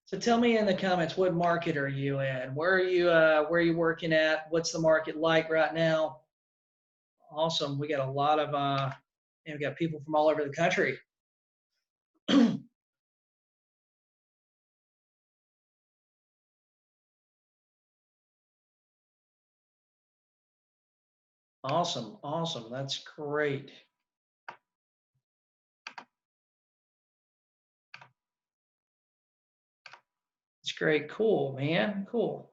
So tell me in the comments, what market are you in? Where are you working at? What's the market like right now? Awesome. We got a lot of we got people from all over the country. Awesome. Awesome. That's great. It's great. Cool, man. Cool.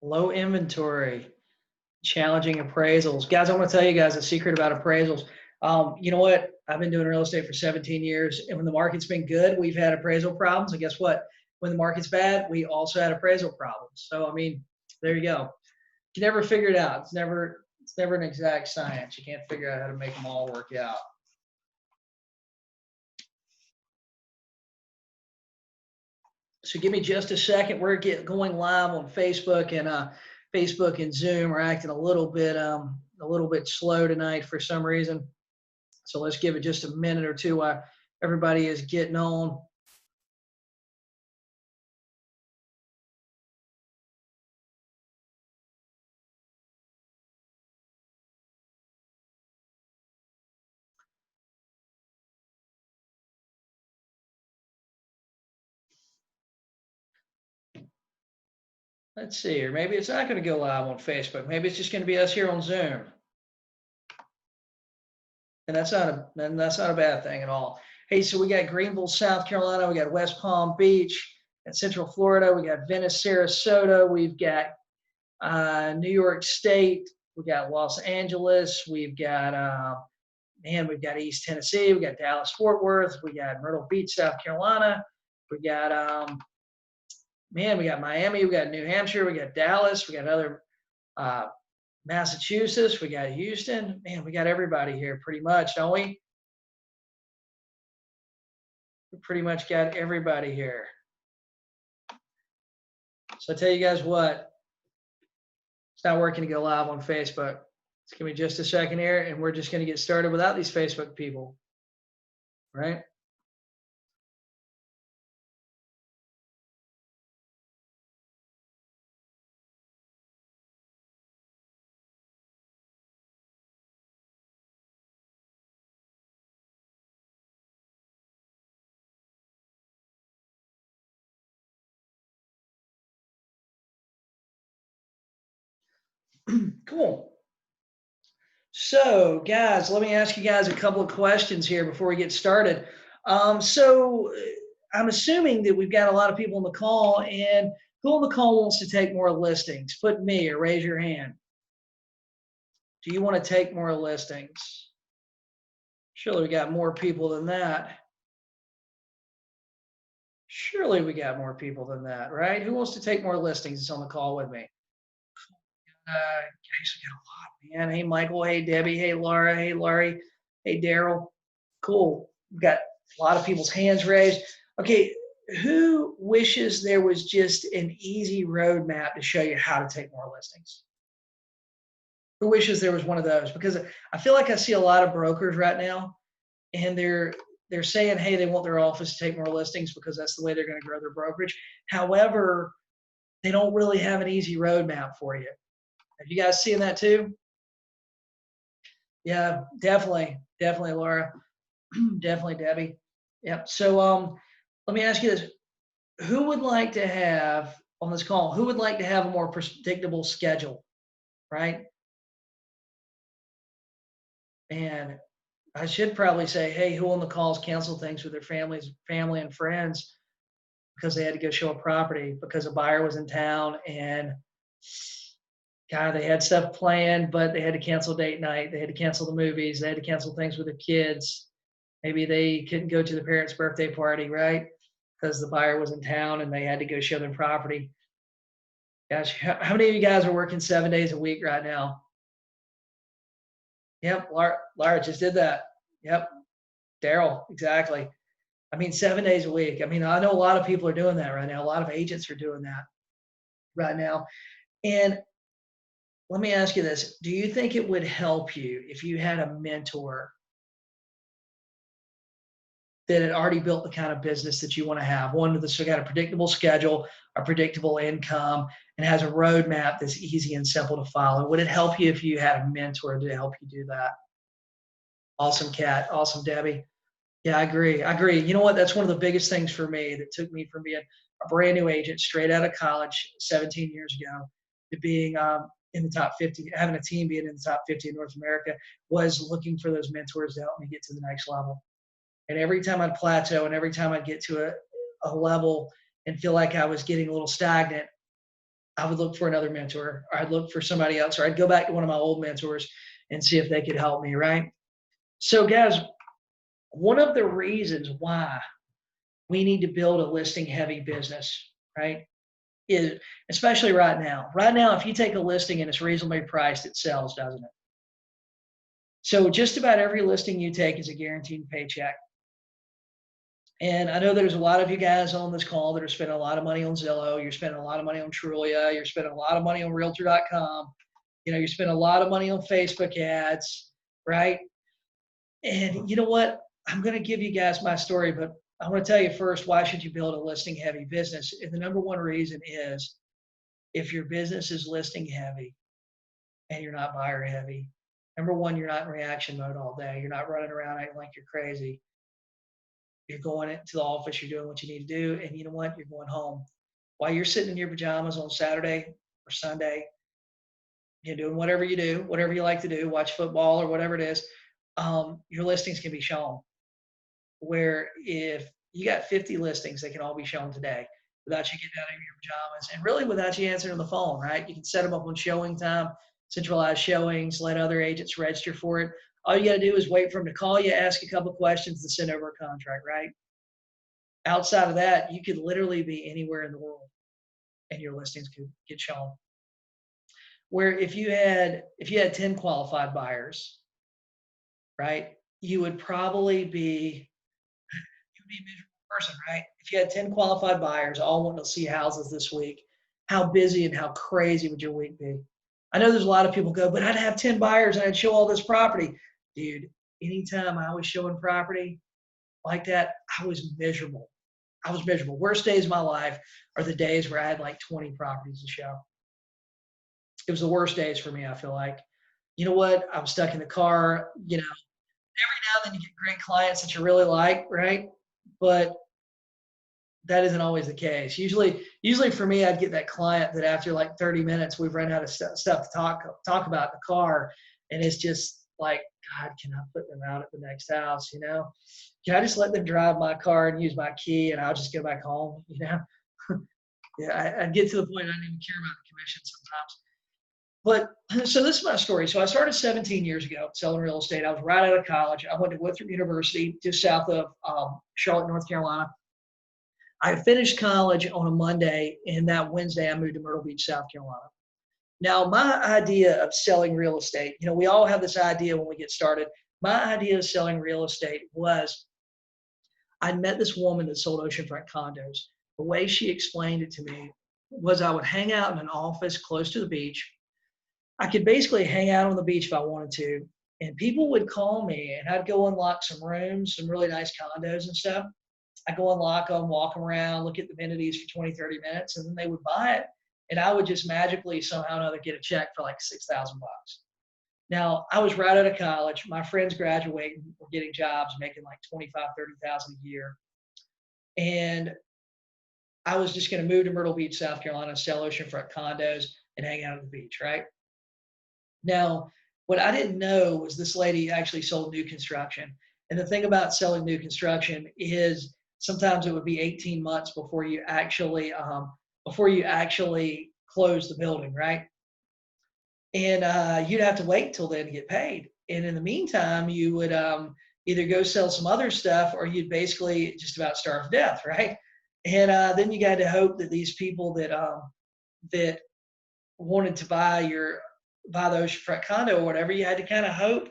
Low inventory, challenging appraisals. Guys, I'm going to tell you guys a secret about appraisals. You know what? I've been doing real estate for 17 years, and when the market's been good, we've had appraisal problems. And guess what? When the market's bad, we also had appraisal problems. So, I mean, there you go. You never figure it out. It's never an exact science. You can't figure out how to make them all work out. So give me just a second. We're going live on Facebook and Zoom are acting a little bit slow tonight for some reason. So let's give it just a minute or two while everybody is getting on. Let's see here. Maybe it's not going to go live on Facebook. Maybe it's just going to be us here on Zoom. And that's not a bad thing at all. Hey, so we got Greenville, South Carolina. We got West Palm Beach and Central Florida. We got Venice, Sarasota. We've got New York State. We got Los Angeles. We've got East Tennessee. We got Dallas, Fort Worth. We got Myrtle Beach, South Carolina. We got we got Miami. We got New Hampshire. We got Dallas. We got other uh, Massachusetts. We got Houston. Man, we got everybody here pretty much, don't we? We pretty much got everybody here. So I tell you guys what, it's not working to go live on Facebook. It's going to be just a second here, and we're just going to get started without these Facebook people, right? Cool. So, guys, let me ask you guys a couple of questions here before we get started. I'm assuming that we've got a lot of people on the call, and who on the call wants to take more listings? Put me or raise your hand. Do you want to take more listings? Surely we got more people than that. Surely we got more people than that, right? Who wants to take more listings? It's on the call with me. Guys, we got a lot, man. Hey, Michael. Hey, Debbie. Hey, Laura. Hey, Laurie. Hey, Daryl. Cool. We've got a lot of people's hands raised. Okay, who wishes there was just an easy roadmap to show you how to take more listings? Who wishes there was one of those? Because I feel like I see a lot of brokers right now, and they're saying, hey, they want their office to take more listings because that's the way they're going to grow their brokerage. However, they don't really have an easy roadmap for you. Have you guys seen that too? Yeah, definitely, Laura. Definitely, Debbie. Yep. So let me ask you this. Who would like to have on this call, who would like to have a more predictable schedule, right? And I should probably say, hey, who on the calls cancel things with their family and friends because they had to go show a property because a buyer was in town and God, they had stuff planned, but they had to cancel date night. They had to cancel the movies. They had to cancel things with their kids. Maybe they couldn't go to the parents' birthday party, right? Because the buyer was in town and they had to go show their property. Gosh, how many of you guys are working 7 days a week right now? Yep, Lara just did that. Yep, Daryl, exactly. I mean, 7 days a week. I mean, I know a lot of people are doing that right now. A lot of agents are doing that right now. And let me ask you this. Do you think it would help you if you had a mentor that had already built the kind of business that you want to have. One that's got a predictable schedule, a predictable income, and has a roadmap that's easy and simple to follow. Would it help you if you had a mentor to help you do that? Awesome, Kat. Awesome, Debbie. Yeah, I agree. I agree. You know what? That's one of the biggest things for me that took me from being a brand new agent straight out of college 17 years ago to being in the top 50, having a team being in the top 50 in North America, was looking for those mentors to help me get to the next level. And every time I'd plateau and every time I'd get to a level and feel like I was getting a little stagnant, I would look for another mentor, or I'd look for somebody else, or I'd go back to one of my old mentors and see if they could help me, right? So, guys, one of the reasons why we need to build a listing heavy business, right? Is especially right now. Right now, if you take a listing and it's reasonably priced, it sells, doesn't it? So just about every listing you take is a guaranteed paycheck. And I know there's a lot of you guys on this call that are spending a lot of money on Zillow. You're spending a lot of money on Trulia. You're spending a lot of money on Realtor.com. You're spending a lot of money on Facebook ads, right? And you know what? I'm going to give you guys my story, but I want to tell you first, why should you build a listing heavy business? And the number one reason is if your business is listing heavy and you're not buyer heavy, number one, you're not in reaction mode all day. You're not running around acting like you're crazy. You're going into the office, you're doing what you need to do, and you know what? You're going home. While you're sitting in your pajamas on Saturday or Sunday, you're doing whatever you do, whatever you like to do, watch football or whatever it is, your listings can be shown. Where if you got 50 listings, they can all be shown today without you getting out of your pajamas and really without you answering the phone, right? You can set them up on showing time, centralized showings, let other agents register for it. All you got to do is wait for them to call you, ask a couple of questions, and send over a contract, right? Outside of that, you could literally be anywhere in the world and your listings could get shown. Where if you had 10 qualified buyers, right, you would probably be a miserable person, right? If you had 10 qualified buyers all wanting to see houses this week, how busy and how crazy would your week be? I know there's a lot of people go, but I'd have 10 buyers and I'd show all this property. Dude, anytime I was showing property like that, I was miserable. I was miserable. Worst days of my life are the days where I had like 20 properties to show. It was the worst days for me, I feel like. You know what? I'm stuck in the car. Every now and then you get great clients that you really like, right? But that isn't always the case. Usually for me, I'd get that client that after like 30 minutes, we've run out of stuff to talk about in the car. And it's just like, God, can I put them out at the next house? Can I just let them drive my car and use my key and I'll just go back home? Yeah, I'd get to the point I didn't even care about the commission sometimes. But so this is my story. So I started 17 years ago selling real estate. I was right out of college. I went to Winthrop University, just south of Charlotte, North Carolina. I finished college on a Monday, and that Wednesday I moved to Myrtle Beach, South Carolina. Now, my idea of selling real estate, we all have this idea when we get started. My idea of selling real estate was I met this woman that sold oceanfront condos. The way she explained it to me was I would hang out in an office close to the beach. I could basically hang out on the beach if I wanted to, and people would call me, and I'd go unlock some rooms, some really nice condos and stuff. I go unlock them, walk them around, look at the amenities for 20, 30 minutes, and then they would buy it. And I would just magically somehow or another get a check for like $6,000. Now, I was right out of college. My friends graduating were getting jobs, making like 25, 30,000 a year. And I was just going to move to Myrtle Beach, South Carolina, sell oceanfront condos and hang out at the beach, right? Now, what I didn't know was this lady actually sold new construction. And the thing about selling new construction is sometimes it would be 18 months before you actually close the building, right? And you'd have to wait till then to get paid. And in the meantime, you would either go sell some other stuff or you'd basically just about starve to death, right? And then you got to hope that these people that wanted to buy the oceanfront condo or whatever, you had to kind of hope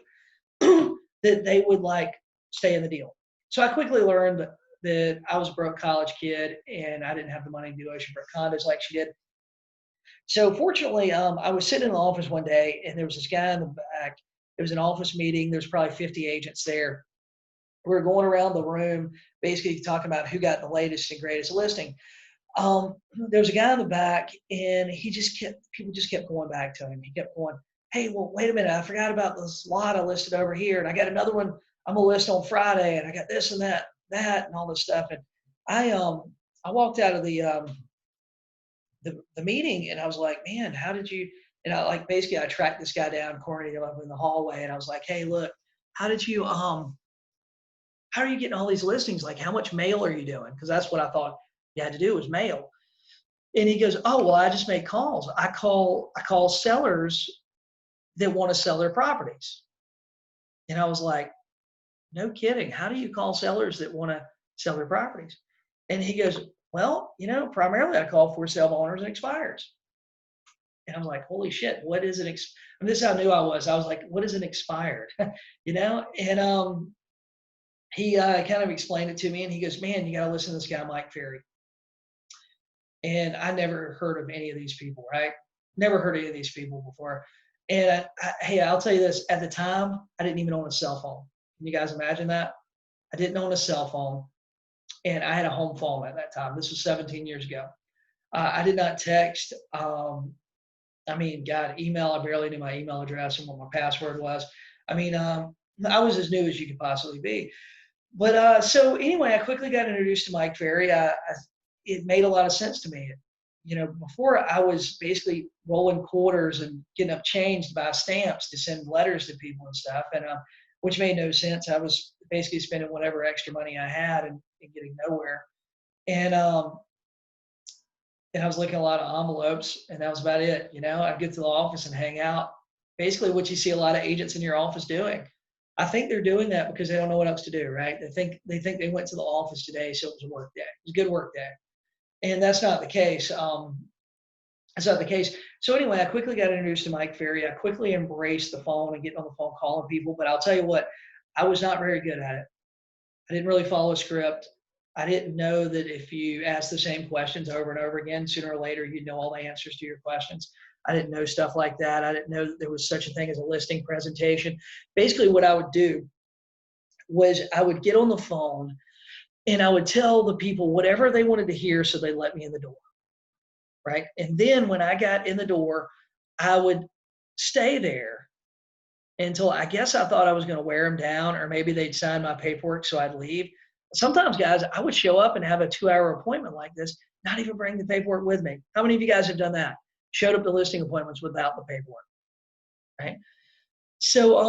that they would like stay in the deal. So I quickly learned that I was a broke college kid and I didn't have the money to do oceanfront condos like she did. So fortunately, I was sitting in the office one day and there was this guy in the back. It was an office meeting. There's probably 50 agents there. we're going around the room, basically talking about who got the latest and greatest listing. Um, there was a guy in the back, and people just kept going back to him. He kept going, "Hey, well, wait a minute, I forgot about this lot I listed over here, and I got another one I'm gonna list on Friday, and I got this and that, and all this stuff." And I um I walked out of the meeting, and I was like, "Man, how did you?" And I like basically I tracked this guy down, cornered him up in the hallway, and I was like, "Hey, look, how did you how are you getting all these listings? Like, how much mail are you doing?" Because that's what I thought you had to do was mail. And he goes, "Oh, well, I just make calls. I call sellers that want to sell their properties." And I was like, "No kidding. How do you call sellers that want to sell their properties?" And he goes, "Well, primarily I call for sale owners and expires." And I'm like, "Holy shit, what is I mean, this is how new I was. I was like, "What is an expired?" And he kind of explained it to me, and he goes, "Man, you got to listen to this guy, Mike Ferry." And I never heard of any of these people, right? Never heard of any of these people before. And hey, I'll tell you this: at the time, I didn't even own a cell phone. Can you guys imagine that? I didn't own a cell phone, and I had a home phone at that time. This was 17 years ago. I did not text. I mean, God, email. I barely knew my email address and what my password was. I mean, I was as new as you could possibly be. But so anyway, I quickly got introduced to Mike Ferry. It made a lot of sense to me. Before I was basically rolling quarters and getting up change to buy stamps to send letters to people and stuff, and which made no sense. I was basically spending whatever extra money I had and getting nowhere. And and I was looking at a lot of envelopes, and that was about it. I'd get to the office and hang out. Basically, what you see a lot of agents in your office doing. I think they're doing that because they don't know what else to do, right? They think they went to the office today, so it was a work day. It was a good work day, and that's not the case. That's not the case. So anyway, I quickly got introduced to Mike Ferry. I quickly embraced the phone and getting on the phone calling people. But I'll tell you what, I was not very good at it. I didn't really follow a script. I didn't know that if you ask the same questions over and over again, sooner or later you'd know all the answers to your questions. I didn't know stuff like that. I didn't know that there was such a thing as a listing presentation. Basically, what I would do was I would get on the phone and I would tell the people whatever they wanted to hear so they let me in the door, right? And then when I got in the door, I would stay there until I guess I thought I was going to wear them down, or maybe they'd sign my paperwork so I'd leave. Sometimes, guys, I would show up and have a 2-hour appointment like this, not even bring the paperwork with me. How many of you guys have done that? Showed up to listing appointments without the paperwork, right? So,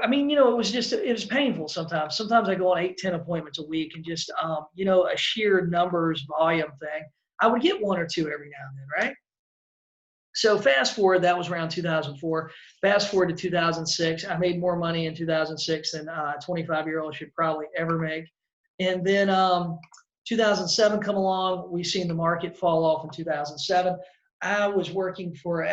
I mean, it was painful sometimes. Sometimes I go on 8, 10 appointments a week, and just, a sheer numbers volume thing. I would get one or two every now and then, right? So fast forward, that was around 2004. Fast forward to 2006, I made more money in 2006 than a 25-year-old should probably ever make. And then 2007 come along, we've seen the market fall off in 2007. At the time, I was working for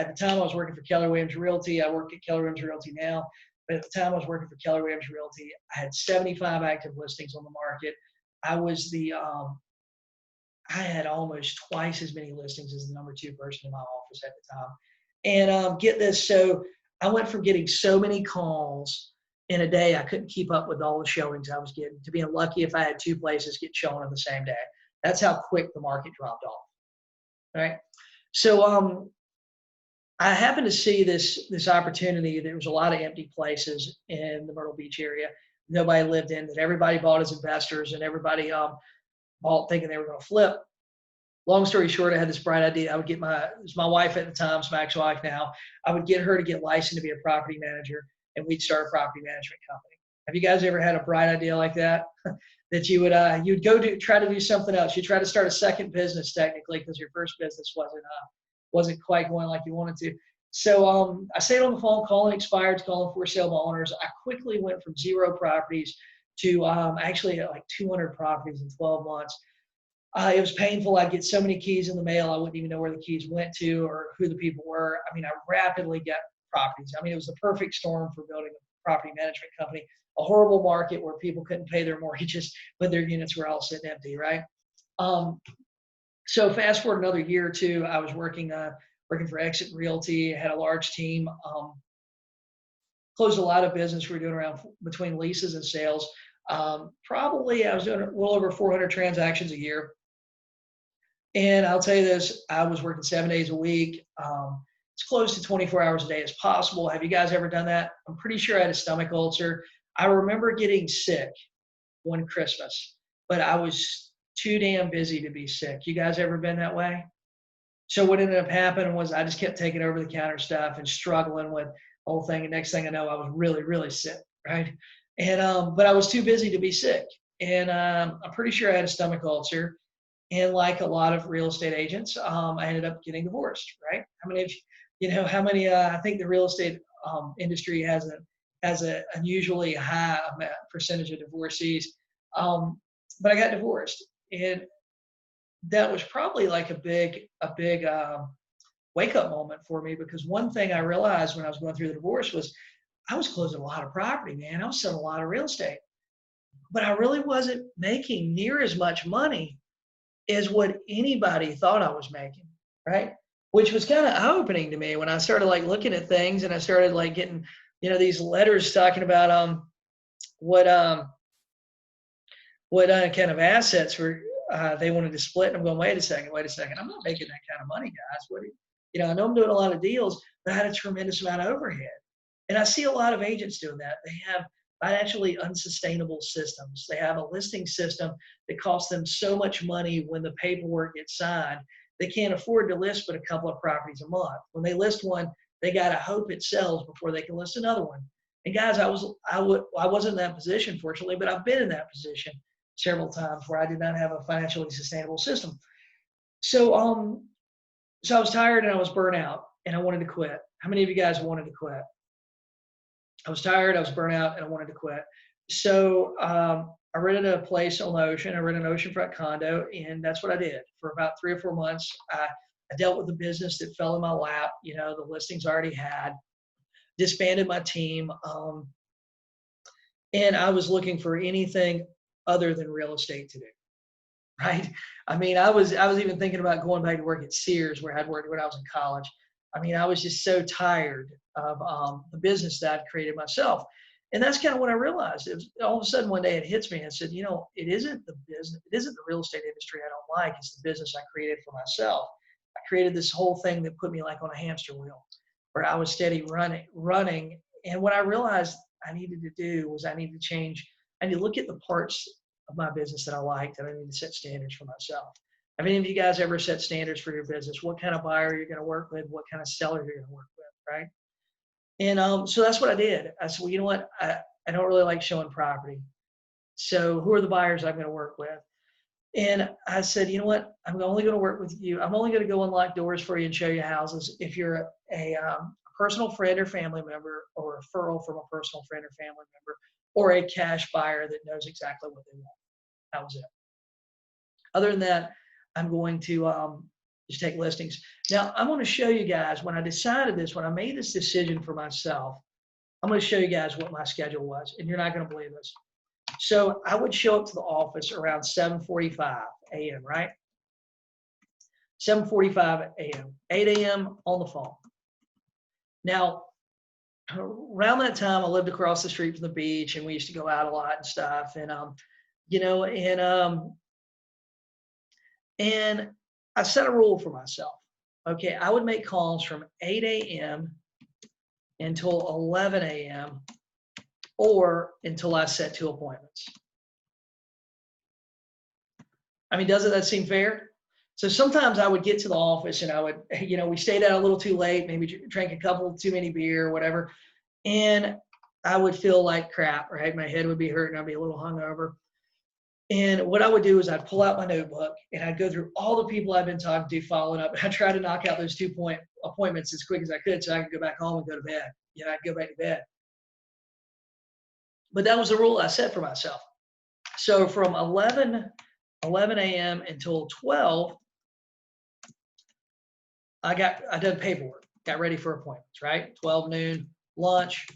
Keller Williams Realty. I work at Keller Williams Realty now. But at the time I was working for Keller Williams Realty, I had 75 active listings on the market. I was I had almost twice as many listings as the number 2 person in my office at the time. And get this, so I went from getting so many calls in a day, I couldn't keep up with all the showings I was getting, to being lucky if I had 2 places get shown on the same day. That's how quick the market dropped off. Right. So I happened to see this opportunity. There was a lot of empty places in the Myrtle Beach area. Nobody lived in, that everybody bought as investors, and everybody bought thinking they were going to flip. Long story short, I had this bright idea. I would get it was my wife at the time, it's my ex-wife now. I would get her to get licensed to be a property manager, and we'd start a property management company. Have you guys ever had a bright idea like that? That you'd go try to do something else. You try to start a second business technically because your first business wasn't quite going like you wanted to. So I stayed on the phone calling expireds, calling for sale owners. I quickly went from 0 properties to actually like 200 properties in 12 months. It was painful. I'd get so many keys in the mail, I wouldn't even know where the keys went to or who the people were. I mean, I rapidly got properties. I mean, it was the perfect storm for building a property management company. A horrible market where people couldn't pay their mortgages, but their units were all sitting empty, right? So fast forward another year or two, I was working for Exit Realty. I had a large team. closed a lot of business. We were doing around between leases and sales. Probably I was doing well over 400 transactions a year. And I'll tell you this, I was working 7 days a week. As close to 24 hours a day as possible. Have you guys ever done that? I'm pretty sure I had a stomach ulcer. I remember getting sick one Christmas, but I was too damn busy to be sick. You guys ever been that way? So what ended up happening was I just kept taking over the counter stuff and struggling with the whole thing. And next thing I know, I was really, really sick, right? And but I was too busy to be sick. And I'm pretty sure I had a stomach ulcer. And like a lot of real estate agents, I ended up getting divorced, right? How many of you know how many? I think the real estate industry has an unusually high percentage of divorcees. But I got divorced, and that was probably like a big wake up moment for me, because one thing I realized when I was going through the divorce was I was closing a lot of property, man. I was selling a lot of real estate, but I really wasn't making near as much money as what anybody thought I was making, right? Which was kind of eye-opening to me when I started like looking at things, and I started like getting, these letters talking about what kind of assets were they wanted to split. And I'm going, wait a second, I'm not making that kind of money, guys. I know I'm doing a lot of deals, but I had a tremendous amount of overhead. And I see a lot of agents doing that. They have financially unsustainable systems. They have a listing system that costs them so much money when the paperwork gets signed. They can't afford to list but a couple of properties a month. When they list one, they got to hope it sells before they can list another one. And guys, I wasn't in that position, fortunately, but I've been in that position several times where I did not have a financially sustainable system. So I was tired and I was burnt out and I wanted to quit. How many of you guys wanted to quit? I was tired, I was burnt out, and I wanted to quit. So I rented a place on the ocean. I rented an oceanfront condo, and that's what I did for about 3 or 4 months. I dealt with the business that fell in my lap. The listings I already had, disbanded my team, and I was looking for anything other than real estate to do. Right? I mean, I was even thinking about going back to work at Sears, where I'd worked when I was in college. I mean, I was just so tired of the business that I'd created myself. And that's kind of what I realized. It was, all of a sudden one day it hits me and I said, it isn't the business, it isn't the real estate industry I don't like, it's the business I created for myself. I created this whole thing that put me like on a hamster wheel where I was steady running. And what I realized I needed to do was I needed to look at the parts of my business that I liked, and I need to set standards for myself. I mean, have you guys ever set standards for your business? What kind of buyer you're going to work with, what kind of seller you're going to work with, right? And so that's what I did. I said, well, you know what? I don't really like showing property. So who are the buyers I'm going to work with? And I said, you know what? I'm only going to work with you. I'm only going to go unlock doors for you and show you houses if you're a personal friend or family member, or a referral from a personal friend or family member, or a cash buyer that knows exactly what they want. That was it. Other than that, I'm going to just take listings. Now, I'm going to show you guys, when I decided this, when I made this decision for myself, I'm going to show you guys what my schedule was, and you're not going to believe this. So I would show up to the office around 7:45 a.m., right? 7:45 a.m., 8 a.m. on the phone. Now, around that time, I lived across the street from the beach, and we used to go out a lot and stuff. And I set a rule for myself. Okay, I would make calls from 8 a.m. until 11 a.m. or until I set 2 appointments. I mean, doesn't that seem fair? So sometimes I would get to the office and I would, we stayed out a little too late, maybe drank a couple too many beer or whatever, and I would feel like crap, right? My head would be hurting, I'd be a little hungover. And what I would do is I'd pull out my notebook and I'd go through all the people I've been talking to, following up. And I'd try to knock out those 2 appointments as quick as I could so I could go back home and go to bed. I'd go back to bed. But that was the rule I set for myself. So from 11 a.m. until 12, I did paperwork, got ready for appointments, right? 12 noon, lunch.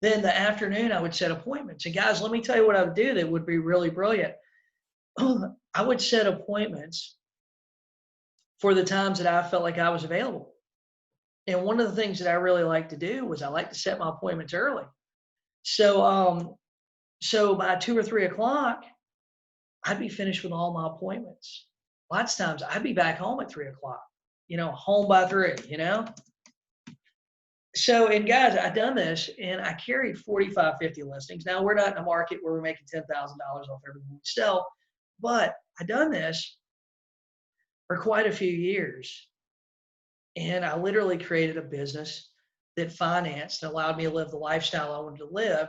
Then the afternoon, I would set appointments. And guys, let me tell you what I would do that would be really brilliant. I would set appointments for the times that I felt like I was available. And one of the things that I really like to do was I like to set my appointments early. So by 2 or 3 o'clock, I'd be finished with all my appointments. Lots of times I'd be back home at 3 o'clock, home by 3. So, and guys, I done this and I carried 45, 50 listings. Now we're not in a market where we're making $10,000 off everything we sell, but I done this for quite a few years. And I literally created a business that financed and allowed me to live the lifestyle I wanted to live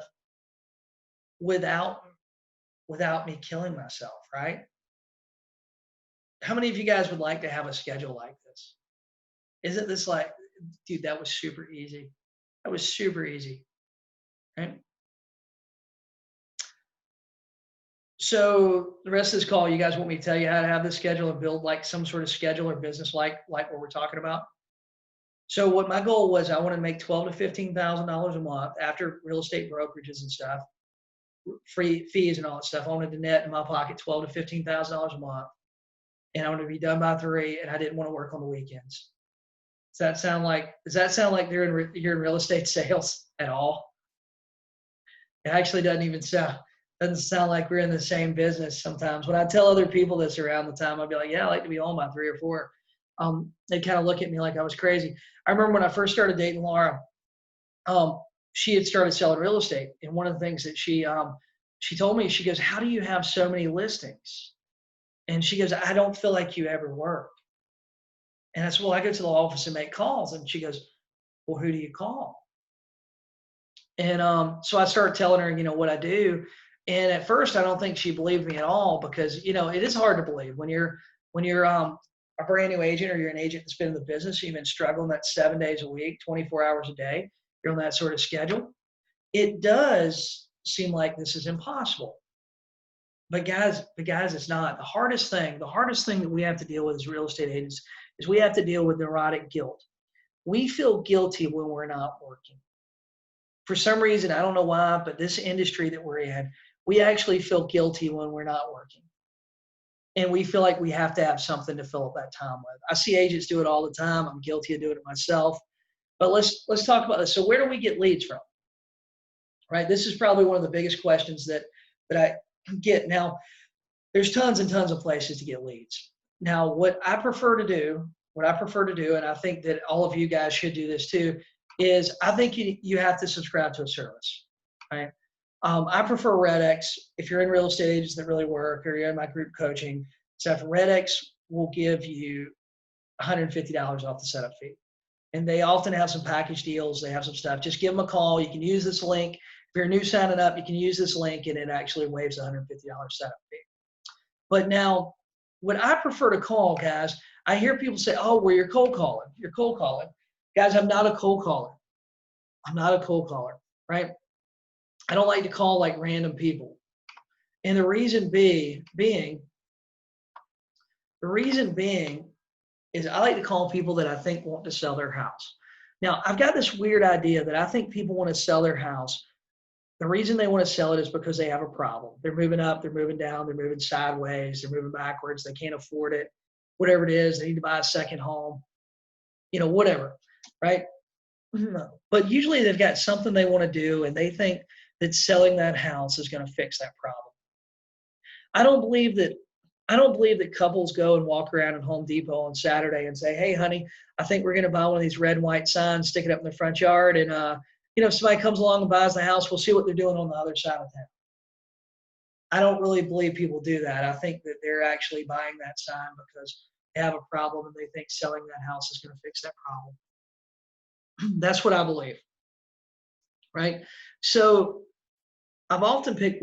without me killing myself, right? How many of you guys would like to have a schedule like this? Isn't this like, dude, that was super easy. That was super easy, right? So the rest of this call, you guys want me to tell you how to have this schedule and build like some sort of schedule or business like what we're talking about? So what my goal was, I wanted to make $12,000 to $15,000 a month after real estate brokerages and stuff, free fees and all that stuff. I wanted to net in my pocket $12,000 to $15,000 a month, and I wanted to be done by 3, and I didn't want to work on the weekends. Does that sound like you're in real estate sales at all? It actually doesn't sound like we're in the same business sometimes. When I tell other people this around the time, I'll be like, yeah, I like to be home by 3 or 4. They kind of look at me like I was crazy. I remember when I first started dating Laura, she had started selling real estate. And one of the things that she told me, she goes, how do you have so many listings? And she goes, I don't feel like you ever work. And I said, well, I go to the office and make calls. And she goes, well, who do you call? And so I started telling her, what I do. And at first, I don't think she believed me at all because, it is hard to believe when you're a brand new agent or you're an agent that's been in the business, you've been struggling that 7 days a week, 24 hours a day, you're on that sort of schedule. It does seem like this is impossible. But guys, it's not. The hardest thing that we have to deal with as real estate agents is we have to deal with neurotic guilt. We feel guilty when we're not working. For some reason, I don't know why, but this industry that we're in, we actually feel guilty when we're not working. And we feel like we have to have something to fill up that time with. I see agents do it all the time. I'm guilty of doing it myself. But let's talk about this. So where do we get leads from? Right? This is probably one of the biggest questions that I get. Now, there's tons and tons of places to get leads. Now, what I prefer to do, and I think that all of you guys should do this too, is I think you have to subscribe to a service, right? I prefer RedX. If you're in real estate agents that really work, or you're in my group coaching stuff, RedX will give you $150 off the setup fee. And they often have some package deals. They have some stuff. Just give them a call. You can use this link. If you're new signing up, you can use this link, and it actually waives the $150 setup fee. But now, what I prefer to call, guys, I hear people say, oh, well, you're cold calling. You're cold calling. Guys, I'm not a cold caller. I'm not a cold caller, right? I don't like to call like random people. And the reason being is I like to call people that I think want to sell their house. Now, I've got this weird idea that I think people want to sell their house. The reason they want to sell it is because they have a problem. They're moving up, they're moving down, they're moving sideways, they're moving backwards, they can't afford it, whatever it is, they need to buy a second home, whatever, right? But usually they've got something they want to do, and they think that selling that house is going to fix that problem. I don't believe that couples go and walk around at Home Depot on Saturday and say, hey, honey, I think we're going to buy one of these red and white signs, stick it up in the front yard, and if somebody comes along and buys the house, we'll see what they're doing on the other side of town. I don't really believe people do that. I think that they're actually buying that sign because they have a problem and they think selling that house is going to fix that problem. That's what I believe, right? So I've often picked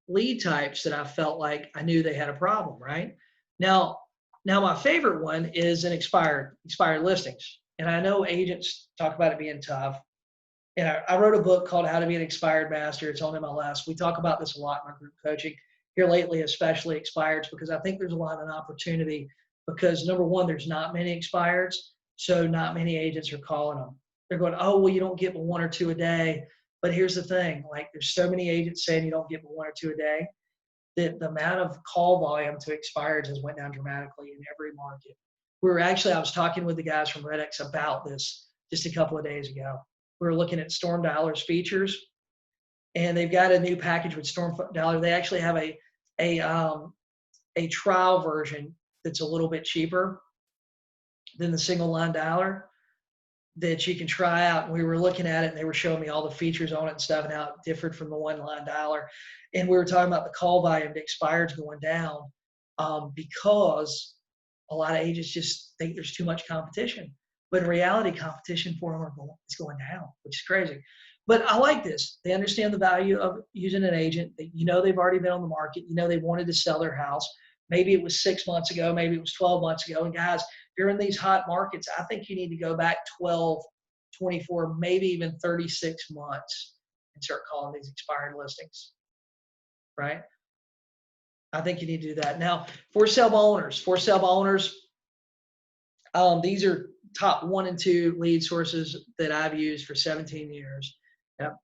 lead types that I felt like I knew they had a problem, right? Now my favorite one is an expired listings. And I know agents talk about it being tough. And I wrote a book called How to Be an Expired Master. It's on MLS. We talk about this a lot in my group coaching here lately, especially expireds, because I think there's a lot of opportunity because number one, there's not many expireds. So not many agents are calling them. They're going, oh, well, you don't get but 1 or 2 a day. But here's the thing, like there's so many agents saying you don't get but 1 or 2 a day that the amount of call volume to expireds has went down dramatically in every market. I was talking with the guys from RedX about this just a couple of days ago. We were looking at Storm Dialer's features, and they've got a new package with Storm Dialer. They actually have a trial version that's a little bit cheaper than the single line dialer that you can try out. And we were looking at it, and they were showing me all the features on it and stuff, and how it differed from the one line dialer. And we were talking about the call volume to expireds going down because a lot of agents just think there's too much competition. But in reality, competition for them is going down, which is crazy. But I like this. They understand the value of using an agent. They've already been on the market. They wanted to sell their house. Maybe it was 6 months ago. Maybe it was 12 months ago. And guys, if you're in these hot markets, I think you need to go back 12, 24, maybe even 36 months and start calling these expired listings, right? I think you need to do that. Now, for sale by owners, these are top 1 and 2 lead sources that I've used for 17 years. Yep.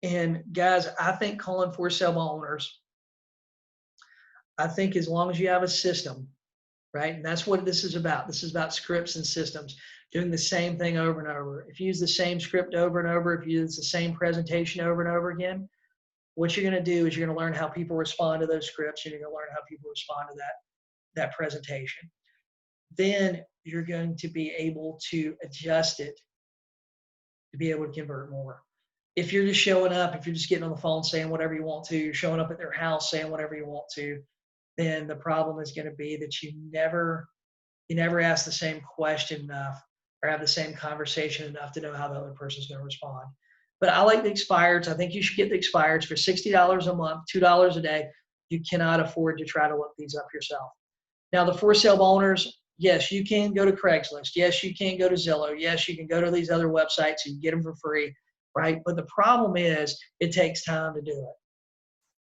And guys, I think calling for sale by owners, I think as long as you have a system, right? And that's what this is about. This is about scripts and systems, doing the same thing over and over. If you use the same script over and over, if you use the same presentation over and over again, what you're going to do is you're going to learn how people respond to those scripts. You're going to learn how people respond to that presentation. Then you're going to be able to adjust it to be able to convert more. If you're just showing up, if you're just getting on the phone saying whatever you want to, you're showing up at their house saying whatever you want to, then the problem is going to be that you never ask the same question enough or have the same conversation enough to know how the other person's going to respond. But I like the expireds. I think you should get the expireds for $60 a month, $2 a day. You cannot afford to try to look these up yourself. Now, the for sale owners, yes, you can go to Craigslist. Yes, you can go to Zillow. Yes, you can go to these other websites and get them for free, right? But the problem is it takes time to do it.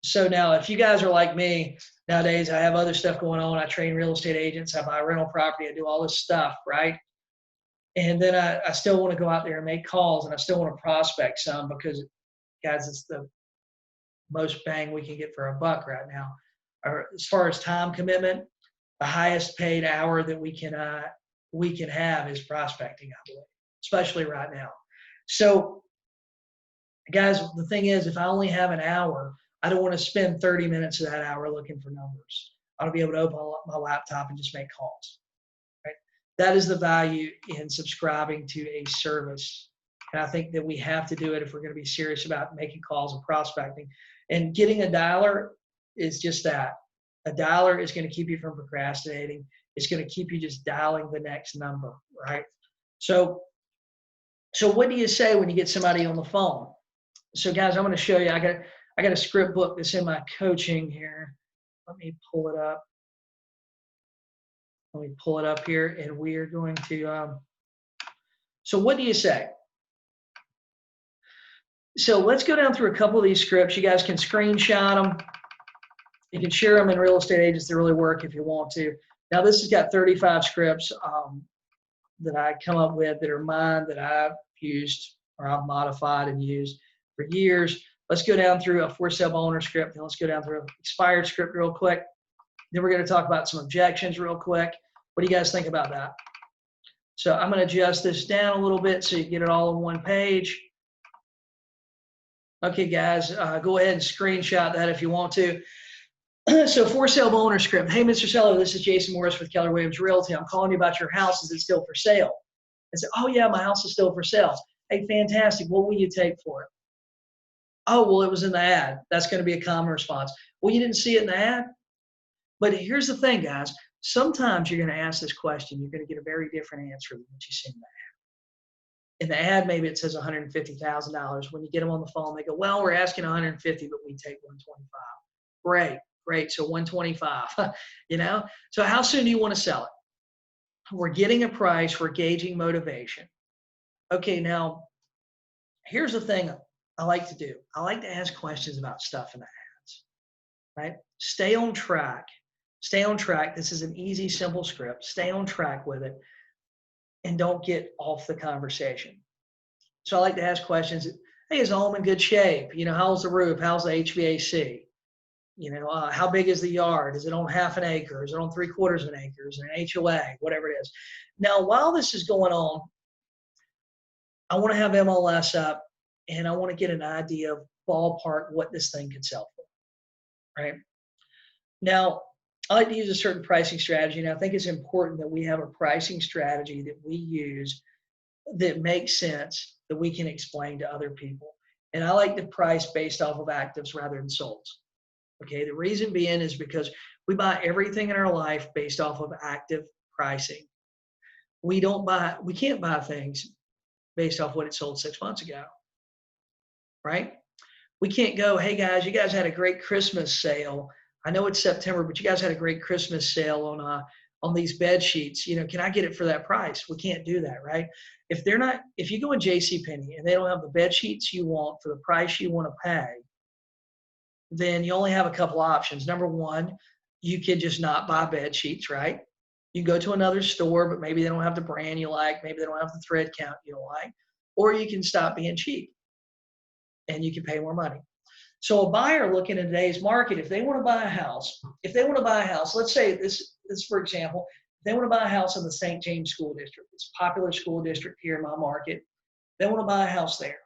So now if you guys are like me, nowadays I have other stuff going on. I train real estate agents. I buy rental property. I do all this stuff, right? And then I still want to go out there and make calls, and I still want to prospect some because, guys, it's the most bang we can get for a buck right now. Or as far as time commitment, the highest paid hour that we can have is prospecting, I believe, especially right now. So, guys, the thing is, if I only have an hour, I don't want to spend 30 minutes of that hour looking for numbers. I want to be able to open up my laptop and just make calls. Right? That is the value in subscribing to a service. And I think that we have to do it if we're going to be serious about making calls and prospecting. And getting a dialer is just that. A dialer is going to keep you from procrastinating. It's going to keep you just dialing the next number, right? So what do you say when you get somebody on the phone? So guys, I'm going to show you. I got a script book that's in my coaching here. Let me pull it up. Let me pull it up here, and we are going to. So what do you say? So let's go down through a couple of these scripts. You guys can screenshot them. You can share them in real estate agents that really work if you want to. Now this has got 35 scripts that I come up with that are mine that I've used or I've modified and used for years. Let's go down through a for sale owner script, and let's go down through an expired script real quick. Then we're going to talk about some objections real quick. What do you guys think about that? So I'm going to adjust this down a little bit so you get it all on one page. Okay, guys, go ahead and screenshot that if you want to. So for sale owner script. Hey, Mr. Seller, this is Jason Morris with Keller Williams Realty. I'm calling you about your house. Is it still for sale? I said, oh, yeah, my house is still for sale. Hey, fantastic. What will you take for it? Oh, well, it was in the ad. That's going to be a common response. Well, you didn't see it in the ad? But here's the thing, guys. Sometimes you're going to ask this question. You're going to get a very different answer than what you see in the ad. In the ad, maybe it says $150,000. When you get them on the phone, they go, well, we're asking $150,000, but we take $125,000. Great. So $125,000, you know? So how soon do you want to sell it? We're getting a price. We're gauging motivation. Okay, now, here's the thing I like to do. I like to ask questions about stuff in the ads, right? Stay on track. Stay on track. This is an easy, simple script. Stay on track with it and don't get off the conversation. So I like to ask questions. Hey, is the home in good shape? You know, how's the roof? How's the HVAC? You know, how big is the yard? Is it on half an acre? Is it on 3/4 of an acre? Is it an HOA? Whatever it is. Now, while this is going on, I want to have MLS up, and I want to get an idea of ballpark what this thing could sell for, right? Now, I like to use a certain pricing strategy, and I think it's important that we have a pricing strategy that we use that makes sense, that we can explain to other people. And I like to price based off of actives rather than solds. Okay, the reason being is because we buy everything in our life based off of active pricing. We can't buy things based off what it sold 6 months ago, right? We can't go, hey guys, you guys had a great Christmas sale. I know it's September, but you guys had a great Christmas sale on these bed sheets. Can I get it for that price? We can't do that, right? If you go in JCPenney and they don't have the bed sheets you want for the price you want to pay, then you only have a couple options. Number one, you could just not buy bed sheets, right? You go to another store, but maybe they don't have the brand you like. Maybe they don't have the thread count you don't like. Or you can stop being cheap and you can pay more money. So a buyer looking in today's market, if they want to buy a house, let's say this for example, if they want to buy a house in the St. James School District, it's a popular school district here in my market, they want to buy a house there.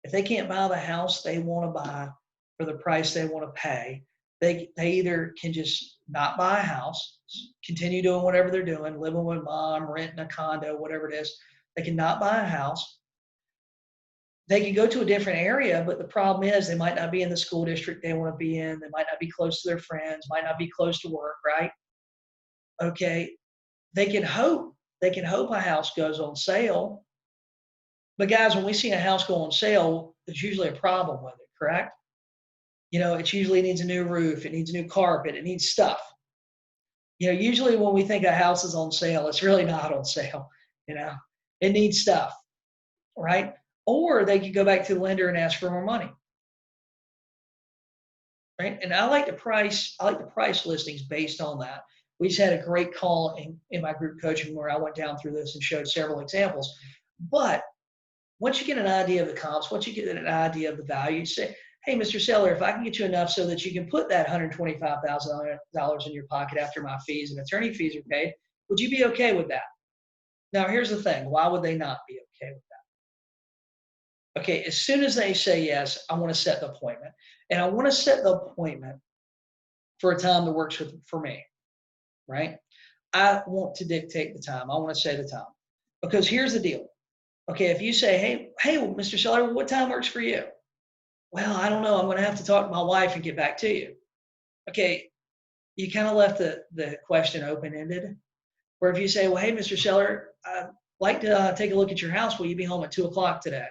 If they can't buy the house they want to buy for the price they want to pay, they either can just not buy a house, continue doing whatever they're doing, living with mom, renting a condo, whatever it is. They can not buy a house. They can go to a different area, but the problem is they might not be in the school district they want to be in. They might not be close to their friends, might not be close to work, right? Okay. They can hope a house goes on sale. But guys, when we see a house go on sale, there's usually a problem with it, correct? It usually needs a new roof, it needs a new carpet, it needs stuff. Usually when we think a house is on sale, it's really not on sale. It needs stuff, right? Or they could go back to the lender and ask for more money, right? And I like to price listings based on that. We just had a great call in my group coaching where I went down through this and showed several examples. But once you get an idea of the comps, once you get an idea of the value, you say, hey, Mr. Seller, if I can get you enough so that you can put that $125,000 in your pocket after my fees and attorney fees are paid, would you be okay with that? Now, here's the thing. Why would they not be okay with that? Okay, as soon as they say yes, I want to set the appointment. And I want to set the appointment for a time that works for me, right? I want to dictate the time. I want to say the time. Because here's the deal. Okay, if you say, hey, Mr. Seller, what time works for you? Well, I don't know. I'm going to have to talk to my wife and get back to you. Okay, you kind of left the question open-ended. Where if you say, well, hey, Mr. Seller, I'd like to take a look at your house. Will you be home at 2 o'clock today?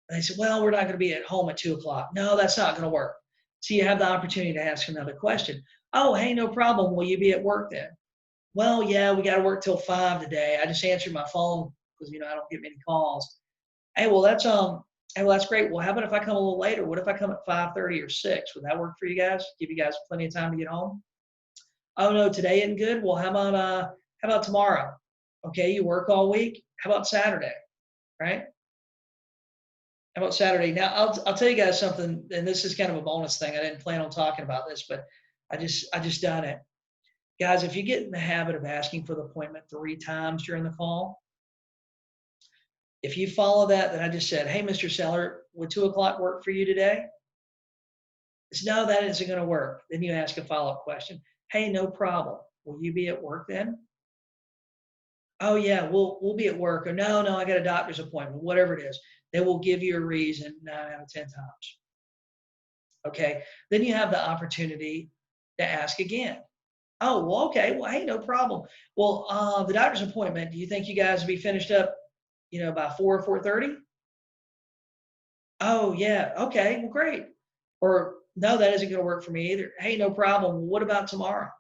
And they said, well, we're not going to be at home at 2 o'clock. No, that's not going to work. So you have the opportunity to ask another question. Oh, hey, no problem. Will you be at work then? Well, yeah, we got to work till 5 today. I just answered my phone because, I don't get many calls. Hey, well, that's great. Well, how about if I come a little later? What if I come at 5:30 or 6? Would that work for you guys? Give you guys plenty of time to get home? Oh, no, today isn't good. Well, how about tomorrow? Okay, you work all week. How about Saturday, right? How about Saturday? Now, I'll tell you guys something, and this is kind of a bonus thing. I didn't plan on talking about this, but I just done it. Guys, if you get in the habit of asking for the appointment 3 times during the call, if you follow that I just said, hey, Mr. Seller, would 2 o'clock work for you today? It's no, that isn't going to work. Then you ask a follow-up question. Hey, no problem. Will you be at work then? Oh, yeah, we'll be at work. Or no, I got a doctor's appointment, whatever it is. They will give you a reason 9 out of 10 times. Okay, then you have the opportunity to ask again. Oh, well, okay, well, hey, no problem. Well, the doctor's appointment, do you think you guys will be finished up, by 4 or 4:30? Oh, yeah, okay, well, great. Or no, that isn't going to work for me either. Hey, no problem. Well, what about tomorrow?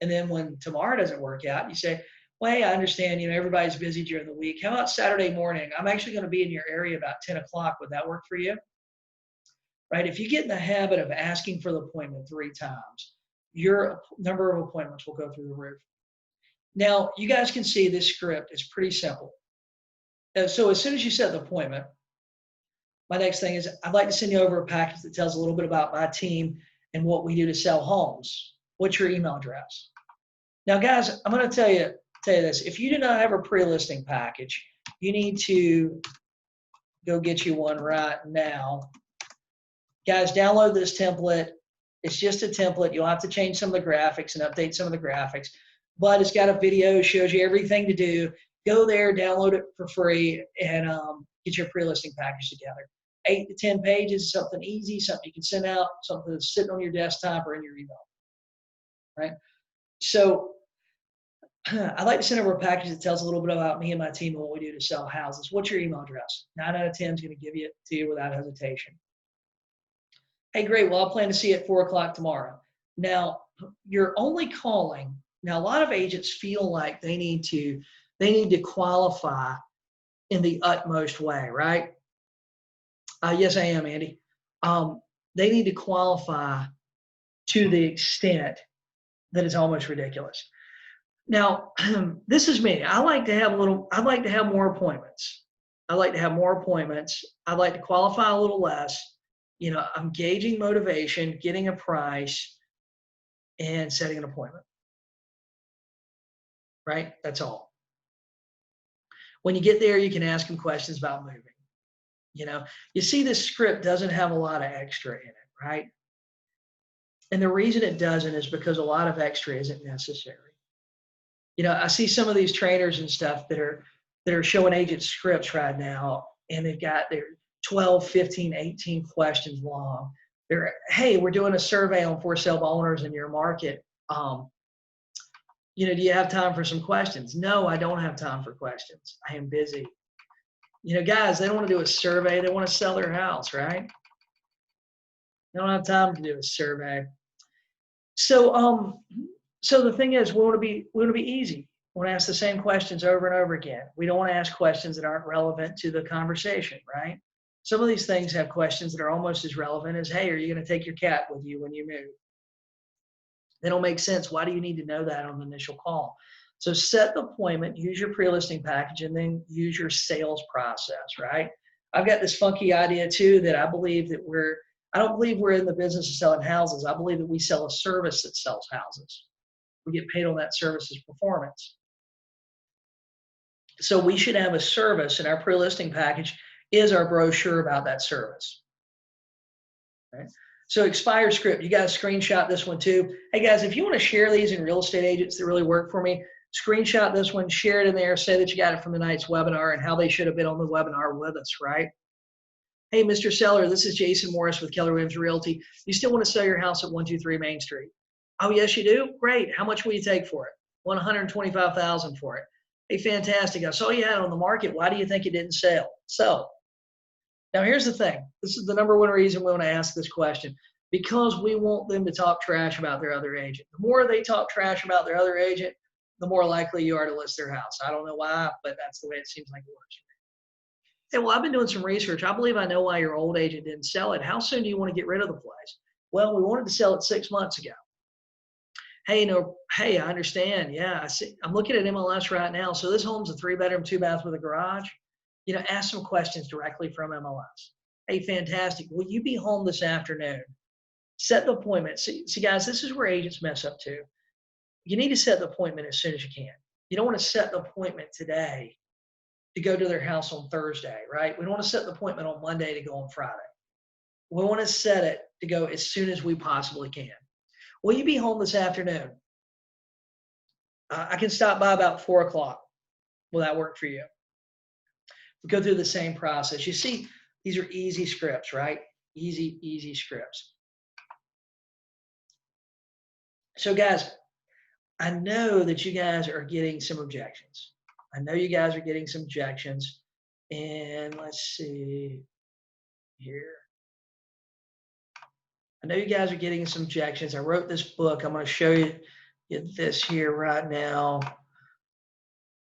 And then when tomorrow doesn't work out, you say, well, hey, I understand, everybody's busy during the week. How about Saturday morning? I'm actually going to be in your area about 10 o'clock. Would that work for you? Right? If you get in the habit of asking for the appointment 3 times, your number of appointments will go through the roof. Now, you guys can see this script is pretty simple. So as soon as you set the appointment, my next thing is I'd like to send you over a package that tells a little bit about my team and what we do to sell homes. What's your email address? Now, guys, I'm going to tell you this. If you do not have a pre-listing package, you need to go get you one right now. Guys, download this template. It's just a template. You'll have to change some of the graphics and update some of the graphics, but it's got a video, shows you everything to do. Go there, download it for free, and get your pre-listing package together. 8 to 10 pages, something easy, something you can send out, something that's sitting on your desktop or in your email, right? So I'd like to send over a package that tells a little bit about me and my team and what we do to sell houses. What's your email address? 9 out of 10 is going to give it to you without hesitation. Hey, great. Well, I'll plan to see you at 4 o'clock tomorrow. Now, you're only calling. Now, a lot of agents feel like they need to qualify in the utmost way, right? Yes, I am, Andy. They need to qualify to the extent that it's almost ridiculous. Now, this is me. I'd like to have more appointments. I'd like to qualify a little less. You know, I'm gauging motivation, getting a price, and setting an appointment. Right? That's all. When you get there, you can ask them questions about moving. You know, you see this script doesn't have a lot of extra in it, right? And the reason it doesn't is because a lot of extra isn't necessary. You know, I see some of these trainers and stuff that are showing agent scripts right now, and they've got their 12, 15, 18 questions long. Hey, we're doing a survey on for sale owners in your market. You know, do you have time for some questions? No, I don't have time for questions. I am busy. You know, guys, they don't want to do a survey. They want to sell their house, right? They don't have time to do a survey. So, so the thing is, we want to be easy. We want to ask the same questions over and over again. We don't want to ask questions that aren't relevant to the conversation, right? Some of these things have questions that are almost as relevant as, hey, are you going to take your cat with you when you move? They don't make sense. Why do you need to know that on the initial call? So set the appointment, use your pre-listing package, and then use your sales process, right? I've got this funky idea too that I don't believe we're in the business of selling houses. I believe that we sell a service that sells houses. We get paid on that service's performance. So we should have a service, and our pre-listing package is our brochure about that service. Right? So expire script, you got to screenshot this one too. Hey guys, if you want to share these in real estate agents that really work for me, screenshot this one, share it in there, say that you got it from the night's webinar and how they should have been on the webinar with us, right? Hey, Mr. Seller, this is Jason Morris with Keller Williams Realty. You still want to sell your house at 123 Main Street? Oh, yes, you do? Great. How much will you take for it? $125,000 for it. Hey, fantastic. I saw you had it on the market. Why do you think it didn't sell? So, now here's the thing. This is the number one reason we want to ask this question. Because we want them to talk trash about their other agent. The more they talk trash about their other agent, the more likely you are to list their house. I don't know why, but that's the way it seems like it works. Hey, well, I've been doing some research. I believe I know why your old agent didn't sell it. How soon do you want to get rid of the place? Well, we wanted to sell it 6 months ago. Hey, I understand. Yeah, I see. I'm looking at MLS right now. So this home's a 3-bedroom, 2-bath with a garage. You know, ask some questions directly from MLS. Hey, fantastic. Will you be home this afternoon? Set the appointment. See, guys, this is where agents mess up too. You need to set the appointment as soon as you can. You don't want to set the appointment today to go to their house on Thursday, right? We don't want to set the appointment on Monday to go on Friday. We want to set it to go as soon as we possibly can. Will you be home this afternoon? I can stop by about 4 o'clock. Will that work for you? We go through the same process. You see, these are easy scripts, right? Easy scripts. So guys, I know that you guys are getting some objections. And let's see here. I know you guys are getting some objections. I wrote this book. I'm going to show you this here right now.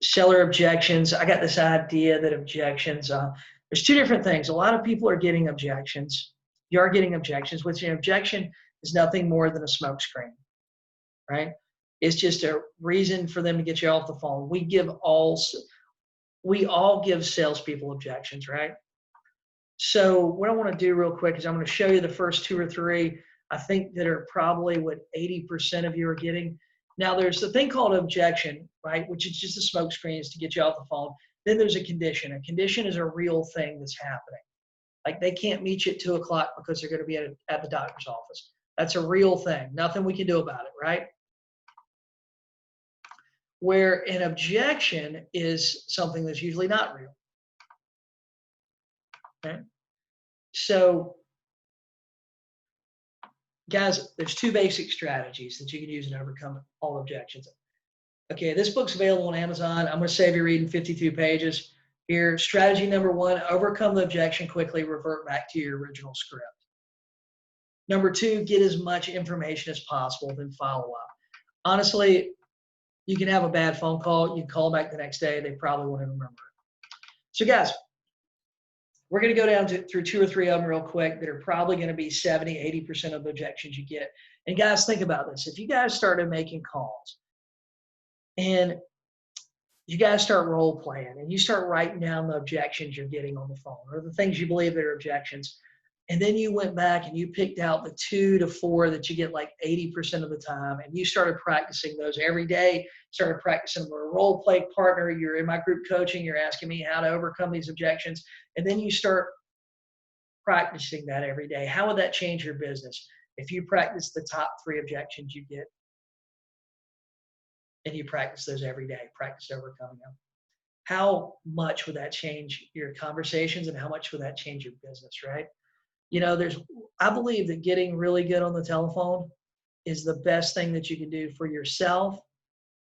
Seller objections. I got this idea that objections, there's 2 different things. A lot of people are getting objections. You are getting objections, which an objection is nothing more than a smokescreen, right? It's just a reason for them to get you off the phone. We all give salespeople objections, right? So what I want to do real quick is I'm going to show you the first 2 or 3, I think, that are probably what 80% of you are getting. Now, there's a thing called objection, right, which is just a smoke screen, is to get you off the phone. Then there's a condition. A condition is a real thing that's happening. Like they can't meet you at 2 o'clock because they're going to be at the doctor's office. That's a real thing. Nothing we can do about it, right? Where an objection is something that's usually not real. Okay? So, guys, there's 2 basic strategies that you can use to overcome all objections. Okay, this book's available on Amazon. I'm going to save you reading 52 pages. Here, strategy number 1, overcome the objection quickly, revert back to your original script. Number 2, get as much information as possible, then follow up. Honestly, you can have a bad phone call. You call back the next day, they probably won't even remember it. So guys, we're going to go down through 2 or 3 of them real quick that are probably going to be 70, 80% of the objections you get. And guys, think about this. If you guys started making calls and you guys start role playing and you start writing down the objections you're getting on the phone or the things you believe that are objections, and then you went back and you picked out the 2 to 4 that you get like 80% of the time, and you started practicing those every day, started practicing with a role play partner, you're in my group coaching, you're asking me how to overcome these objections, and then you start practicing that every day. How would that change your business? If you practice the top 3 objections you get, and you practice those every day, practice overcoming them. How much would that change your conversations and how much would that change your business, right? You know, I believe that getting really good on the telephone is the best thing that you can do for yourself,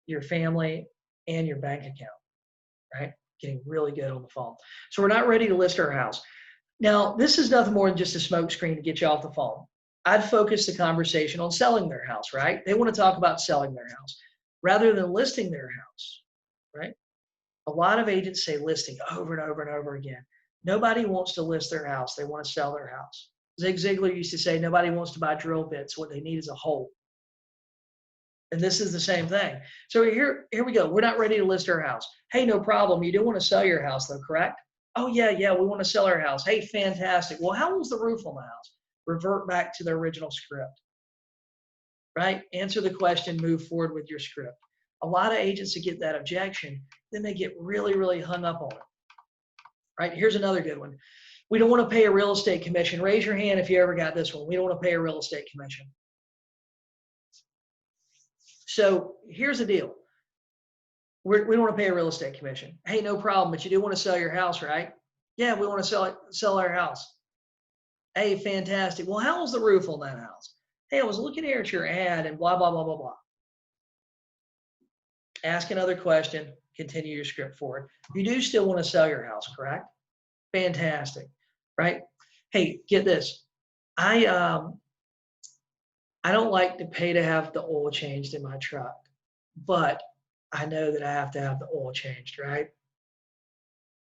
your family, and your bank account, right? Getting really good on the phone. So we're not ready to list our house. Now, this is nothing more than just a smoke screen to get you off the phone. I'd focus the conversation on selling their house, right? They want to talk about selling their house rather than listing their house, right? A lot of agents say listing over and over and over again. Nobody wants to list their house. They want to sell their house. Zig Ziglar used to say, nobody wants to buy drill bits. What they need is a hole. And this is the same thing. So here we go. We're not ready to list our house. Hey, no problem. You do want to sell your house though, correct? Oh, yeah, we want to sell our house. Hey, fantastic. Well, how was the roof on the house? Revert back to the original script, right? Answer the question, move forward with your script. A lot of agents that get that objection, then they get really, really hung up on it. Right, here's another good one. We don't want to pay a real estate commission. Raise your hand if you ever got this one. We don't want to pay a real estate commission. So here's the deal. We don't want to pay a real estate commission. Hey, no problem, but you do want to sell your house, right? Yeah, we want to sell our house. Hey, fantastic. Well, how was the roof on that house? Hey, I was looking here at your ad and blah, blah, blah, blah, blah. Ask another question. Continue your script forward. You do still want to sell your house, correct? Fantastic, right? Hey, get this. I don't like to pay to have the oil changed in my truck, but I know that I have to have the oil changed, right?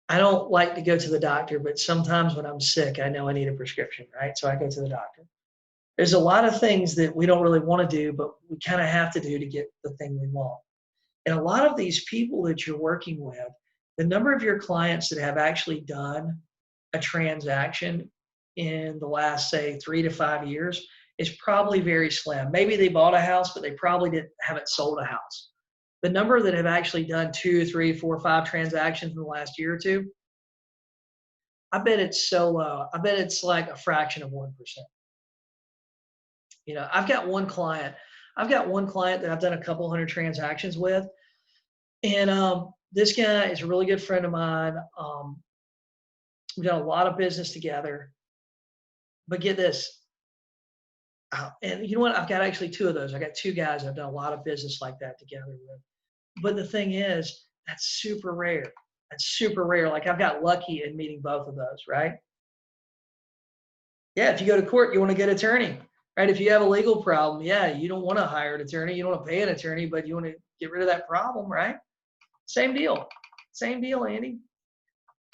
I don't like to go to the doctor, but sometimes when I'm sick, I know I need a prescription, right? So I go to the doctor. There's a lot of things that we don't really want to do, but we kind of have to do to get the thing we want. And a lot of these people that you're working with, the number of your clients that have actually done a transaction in the last, say, 3 to 5 years is probably very slim. Maybe they bought a house, but they probably haven't sold a house. The number that have actually done 2, 3, 4, 5 transactions in the last year or two, I bet it's so low. I bet it's like a fraction of 1%. You know, I've got one client that I've done a couple hundred transactions with. And this guy is a really good friend of mine. We've done a lot of business together. But get this. And you know what? I've got actually 2 of those. I got 2 guys I've done a lot of business like that together with. But the thing is, that's super rare. That's super rare. Like I've got lucky in meeting both of those, right? Yeah, if you go to court, you want to get an attorney. Right? If you have a legal problem, yeah, you don't want to hire an attorney. You don't want to pay an attorney, but you want to get rid of that problem, right? Same deal. Same deal, Andy.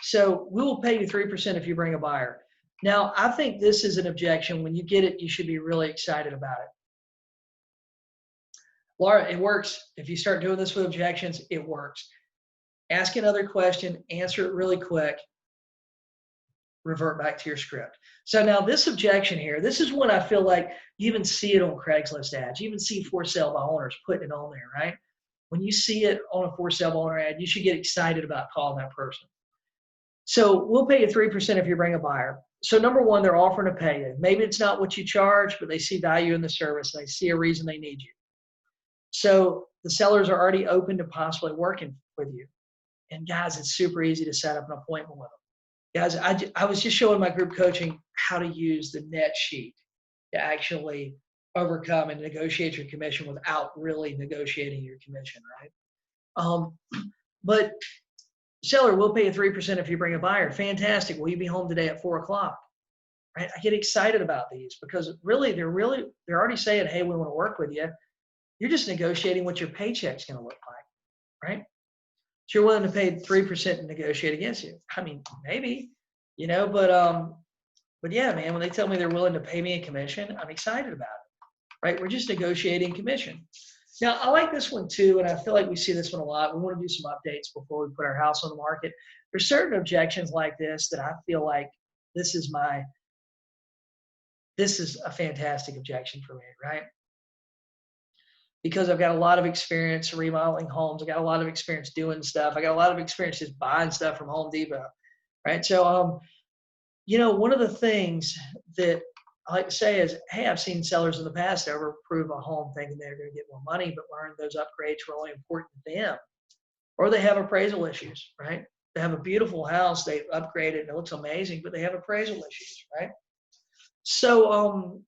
So we will pay you 3% if you bring a buyer. Now, I think this is an objection. When you get it, you should be really excited about it. Laura, it works. If you start doing this with objections, it works. Ask another question, answer it really quick, revert back to your script. So now this objection here, this is when I feel like you even see it on Craigslist ads. You even see for sale by owners putting it on there, right? when you see it on a for sale by owner ad, you should get excited about calling that person. So we'll pay you 3% if you bring a buyer. So number one, they're offering to pay you. Maybe it's not what you charge, but they see value in the service. And they see a reason they need you. So the sellers are already open to possibly working with you. And guys, it's super easy to set up an appointment with them. Guys, I was just showing my group coaching how to use the net sheet to actually overcome and negotiate your commission without really negotiating your commission, right? But seller, we'll pay you 3% if you bring a buyer. Fantastic. Will you be home today at 4 o'clock? Right? I get excited about these because they're already saying, hey, we want to work with you. You're just negotiating what your paycheck's going to look like, right? So you're willing to pay 3% and negotiate against you. I mean, maybe, but yeah, man, when they tell me they're willing to pay me a commission, I'm excited about it, right? We're just negotiating commission. Now, I like this one too, and I feel like we see this one a lot. We want to do some updates before we put our house on the market. There's certain objections like this that I feel like this is a fantastic objection for me, right? Because I've got a lot of experience remodeling homes. I got a lot of experience doing stuff. I got a lot of experience just buying stuff from Home Depot, right? So, one of the things that I like to say is, hey, I've seen sellers in the past overprove a home thinking they're going to get more money, but learn those upgrades were only important to them. Or they have appraisal issues, right? They have a beautiful house, they've upgraded, and it looks amazing, but they have appraisal issues, right? So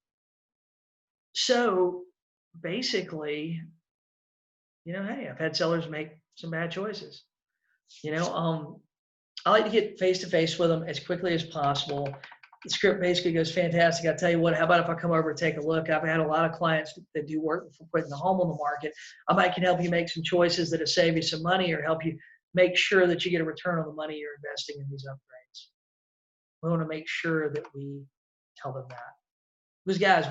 basically, hey, I've had sellers make some bad choices. I like to get face-to-face with them as quickly as possible. The script basically goes, fantastic. I tell you what, how about if I come over and take a look? I've had a lot of clients that do work for putting the home on the market. I can help you make some choices that'll save you some money or help you make sure that you get a return on the money you're investing in these upgrades. We want to make sure that we tell them that. Because guys,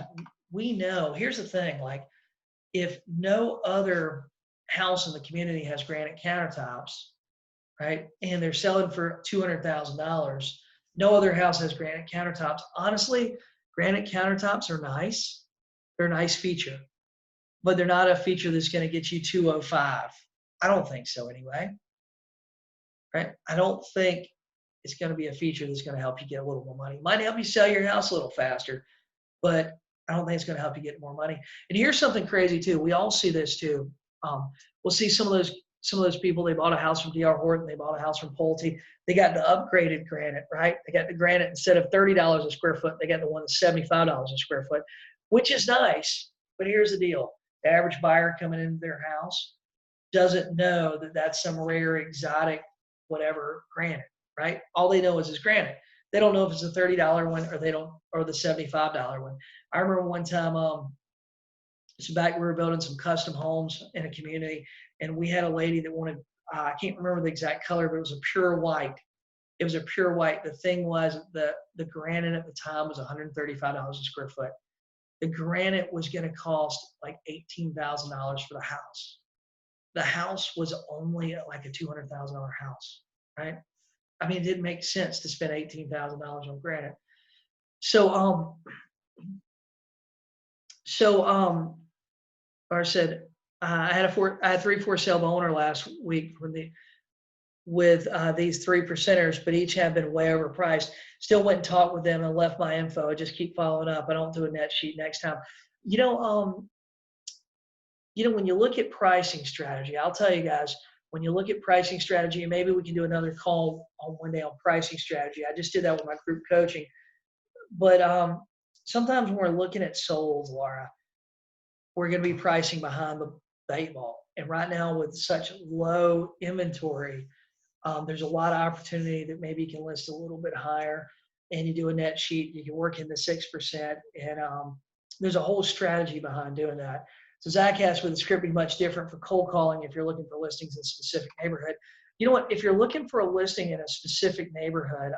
we know, here's the thing, like if no other house in the community has granite countertops, right, and they're selling for $200,000, no other house has granite countertops. Honestly, granite countertops are nice. They're a nice feature, but they're not a feature that's going to get you 205. I don't think so anyway, right? I don't think it's going to be a feature that's going to help you get a little more money. It might help you sell your house a little faster, but I don't think it's going to help you get more money. And here's something crazy too. We all see this too. We'll see some of those people, they bought a house from D.R. Horton, they bought a house from Pulte, they got the upgraded granite, right? They got the granite instead of $30 a square foot, they got the one that's $75 a square foot, which is nice. But here's the deal. The average buyer coming into their house doesn't know that that's some rare, exotic, whatever granite, right? All they know is it's granite. They don't know if it's a $30 one or the $75 one. I remember one time, so back we were building some custom homes in a community, and we had a lady that wanted, I can't remember the exact color, but it was a pure white. It was a pure white. The thing was the granite at the time was $135 a square foot. The granite was going to cost like $18,000 for the house. The house was only like a $200,000 house, right? I mean, it didn't make sense to spend $18,000 on granite. I said, I had 3 for sale by owner last week with these 3%ers, but each have been way overpriced. Still went and talked with them and left my info. I just keep following up. I don't do a net sheet next time. When you look at pricing strategy, I'll tell you guys, when you look at pricing strategy, and maybe we can do another call on one day on pricing strategy. I just did that with my group coaching. But sometimes when we're looking at solds, Laura, we're going to be pricing behind the 8 ball. And right now with such low inventory, there's a lot of opportunity that maybe you can list a little bit higher and you do a net sheet, you can work in the 6%. And there's a whole strategy behind doing that. So Zach asked, would the script be much different for cold calling if you're looking for listings in a specific neighborhood? You know what, if you're looking for a listing in a specific neighborhood,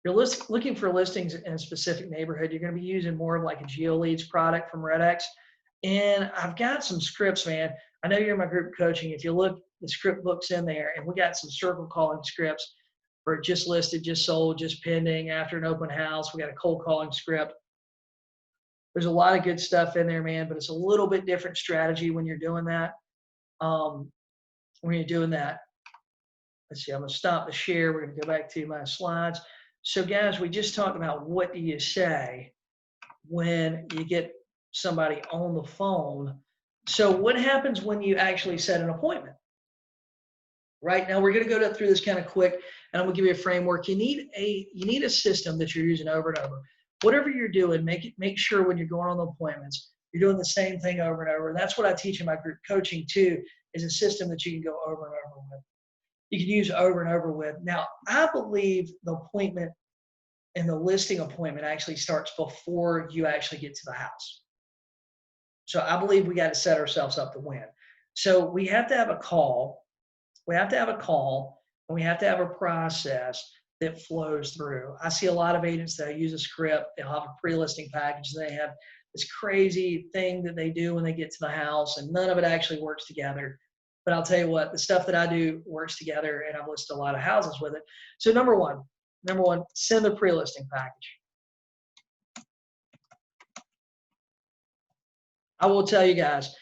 looking for listings in a specific neighborhood, you're going to be using more of like a GeoLeads product from RedX. And I've got some scripts, man. I know you're in my group coaching. If you look, the script book's in there, and we got some circle calling scripts for just listed, just sold, just pending, after an open house. We got a cold calling script. There's a lot of good stuff in there, man, but it's a little bit different strategy when you're doing that. When you're doing that, let's see, I'm going to stop the share. We're going to go back to my slides. So guys, we just talked about what do you say when you get somebody on the phone. So what happens when you actually set an appointment? Right now, we're going to go through this kind of quick, and I'm going to give you a framework. You need a system that you're using over and over. Whatever you're doing, make sure when you're going on the appointments, you're doing the same thing over and over. And that's what I teach in my group coaching too, is a system that you can go over and over with. You can use over and over with. Now, I believe the appointment and the listing appointment actually starts before you actually get to the house. So I believe we got to set ourselves up to win. So we have to have a call. We have to have a call, and we have to have a process that flows through. I see a lot of agents that use a script. They'll have a pre-listing package. They have this crazy thing that they do when they get to the house, and none of it actually works together. But I'll tell you what, the stuff that I do works together, and I've listed a lot of houses with it. So number one, send the pre-listing package. I will tell you guys,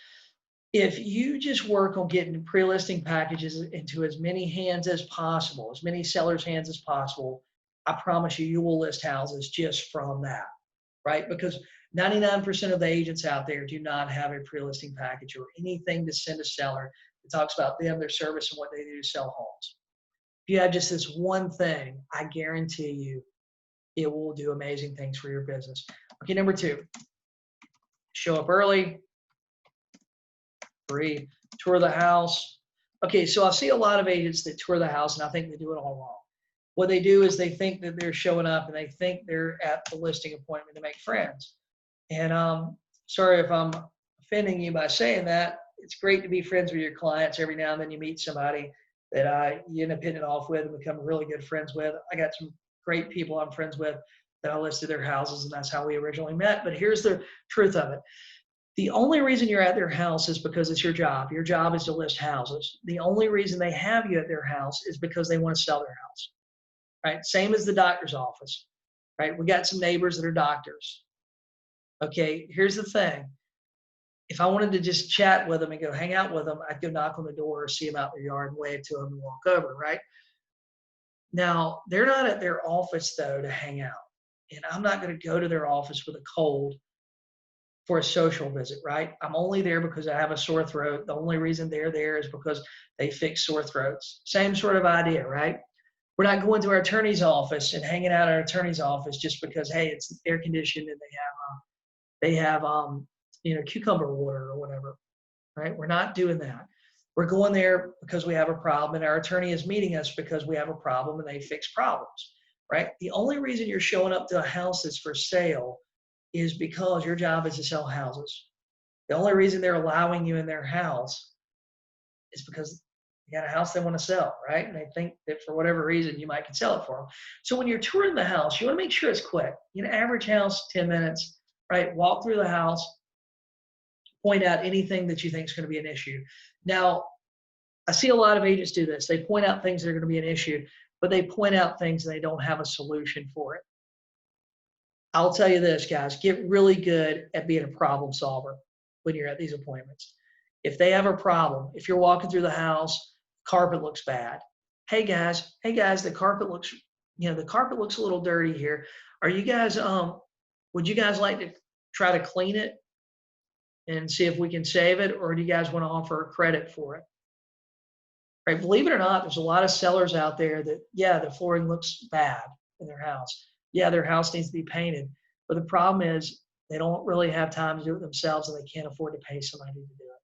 if you just work on getting pre-listing packages into as many hands as possible, as many sellers' hands as possible, I promise you, you will list houses just from that, right? Because 99% of the agents out there do not have a pre-listing package or anything to send a seller that talks about them, their service, and what they do to sell homes. If you have just this one thing, I guarantee you, it will do amazing things for your business. Okay, number two, show up early. 3, tour the house. Okay, so I see a lot of agents that tour the house, and I think they do it all wrong. What they do is they think that they're showing up, and they think they're at the listing appointment to make friends. And sorry if I'm offending you by saying that. It's great to be friends with your clients. Every now and then you meet somebody that you end up hitting it off with and become really good friends with. I got some great people I'm friends with that I listed their houses, and that's how we originally met. But here's the truth of it. The only reason you're at their house is because it's your job. Your job is to list houses. The only reason they have you at their house is because they want to sell their house, right? Same as the doctor's office, right? We got some neighbors that are doctors. Okay, here's the thing. If I wanted to just chat with them and go hang out with them, I'd go knock on the door or see them out in their yard and wave to them and walk over, right? Now, they're not at their office, though, to hang out. And I'm not going to go to their office with a cold for a social visit, right? I'm only there because I have a sore throat. The only reason they're there is because they fix sore throats. Same sort of idea, right? We're not going to our attorney's office and hanging out at our attorney's office just because, hey, it's air conditioned and they have cucumber water or whatever, right? We're not doing that. We're going there because we have a problem, and our attorney is meeting us because we have a problem and they fix problems, right? The only reason you're showing up to a house that's for sale is because your job is to sell houses. The only reason they're allowing you in their house is because you got a house they want to sell, right? And they think that for whatever reason you might can sell it for them. So when you're touring the house, you want to make sure it's quick. Average house, 10 minutes, right? Walk through the house, point out anything that you think is going to be an issue. Now, I see a lot of agents do this. They point out things that are going to be an issue, but they point out things and they don't have a solution for it. I'll tell you this, guys, get really good at being a problem solver when you're at these appointments. If they have a problem, if you're walking through the house, carpet looks bad. Hey guys, the carpet looks a little dirty here. Are you guys, would you guys like to try to clean it and see if we can save it, or do you guys want to offer a credit for it? Right? Believe it or not, there's a lot of sellers out there that, yeah, the flooring looks bad in their house. Yeah, their house needs to be painted. But the problem is they don't really have time to do it themselves, and they can't afford to pay somebody to do it.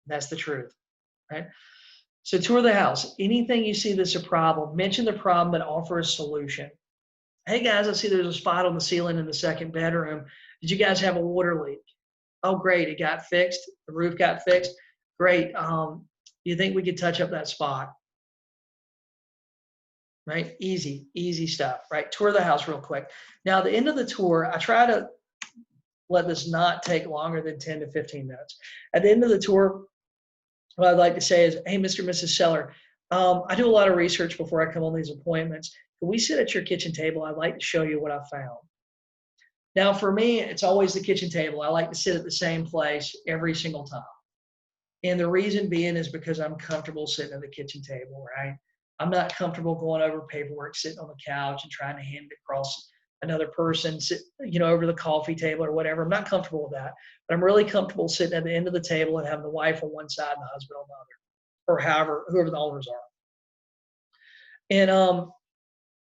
That's the truth, right? So tour the house. Anything you see that's a problem, mention the problem and offer a solution. Hey guys, I see there's a spot on the ceiling in the second bedroom. Did you guys have a water leak? Oh, great, it got fixed. The roof got fixed. Great. You think we could touch up that spot? Right? Easy stuff, right? Tour the house real quick. Now, at the end of the tour, I try to let this not take longer than 10 to 15 minutes. At the end of the tour, what I'd like to say is, hey, Mr. and Mrs. Seller, I do a lot of research before I come on these appointments. Can we sit at your kitchen table? I'd like to show you what I found. Now, for me, it's always the kitchen table. I like to sit at the same place every single time. And the reason being is because I'm comfortable sitting at the kitchen table, right? I'm not comfortable going over paperwork, sitting on the couch and trying to hand it across another person, over the coffee table or whatever. I'm not comfortable with that. But I'm really comfortable sitting at the end of the table and having the wife on one side and the husband on the other, or whoever the owners are. And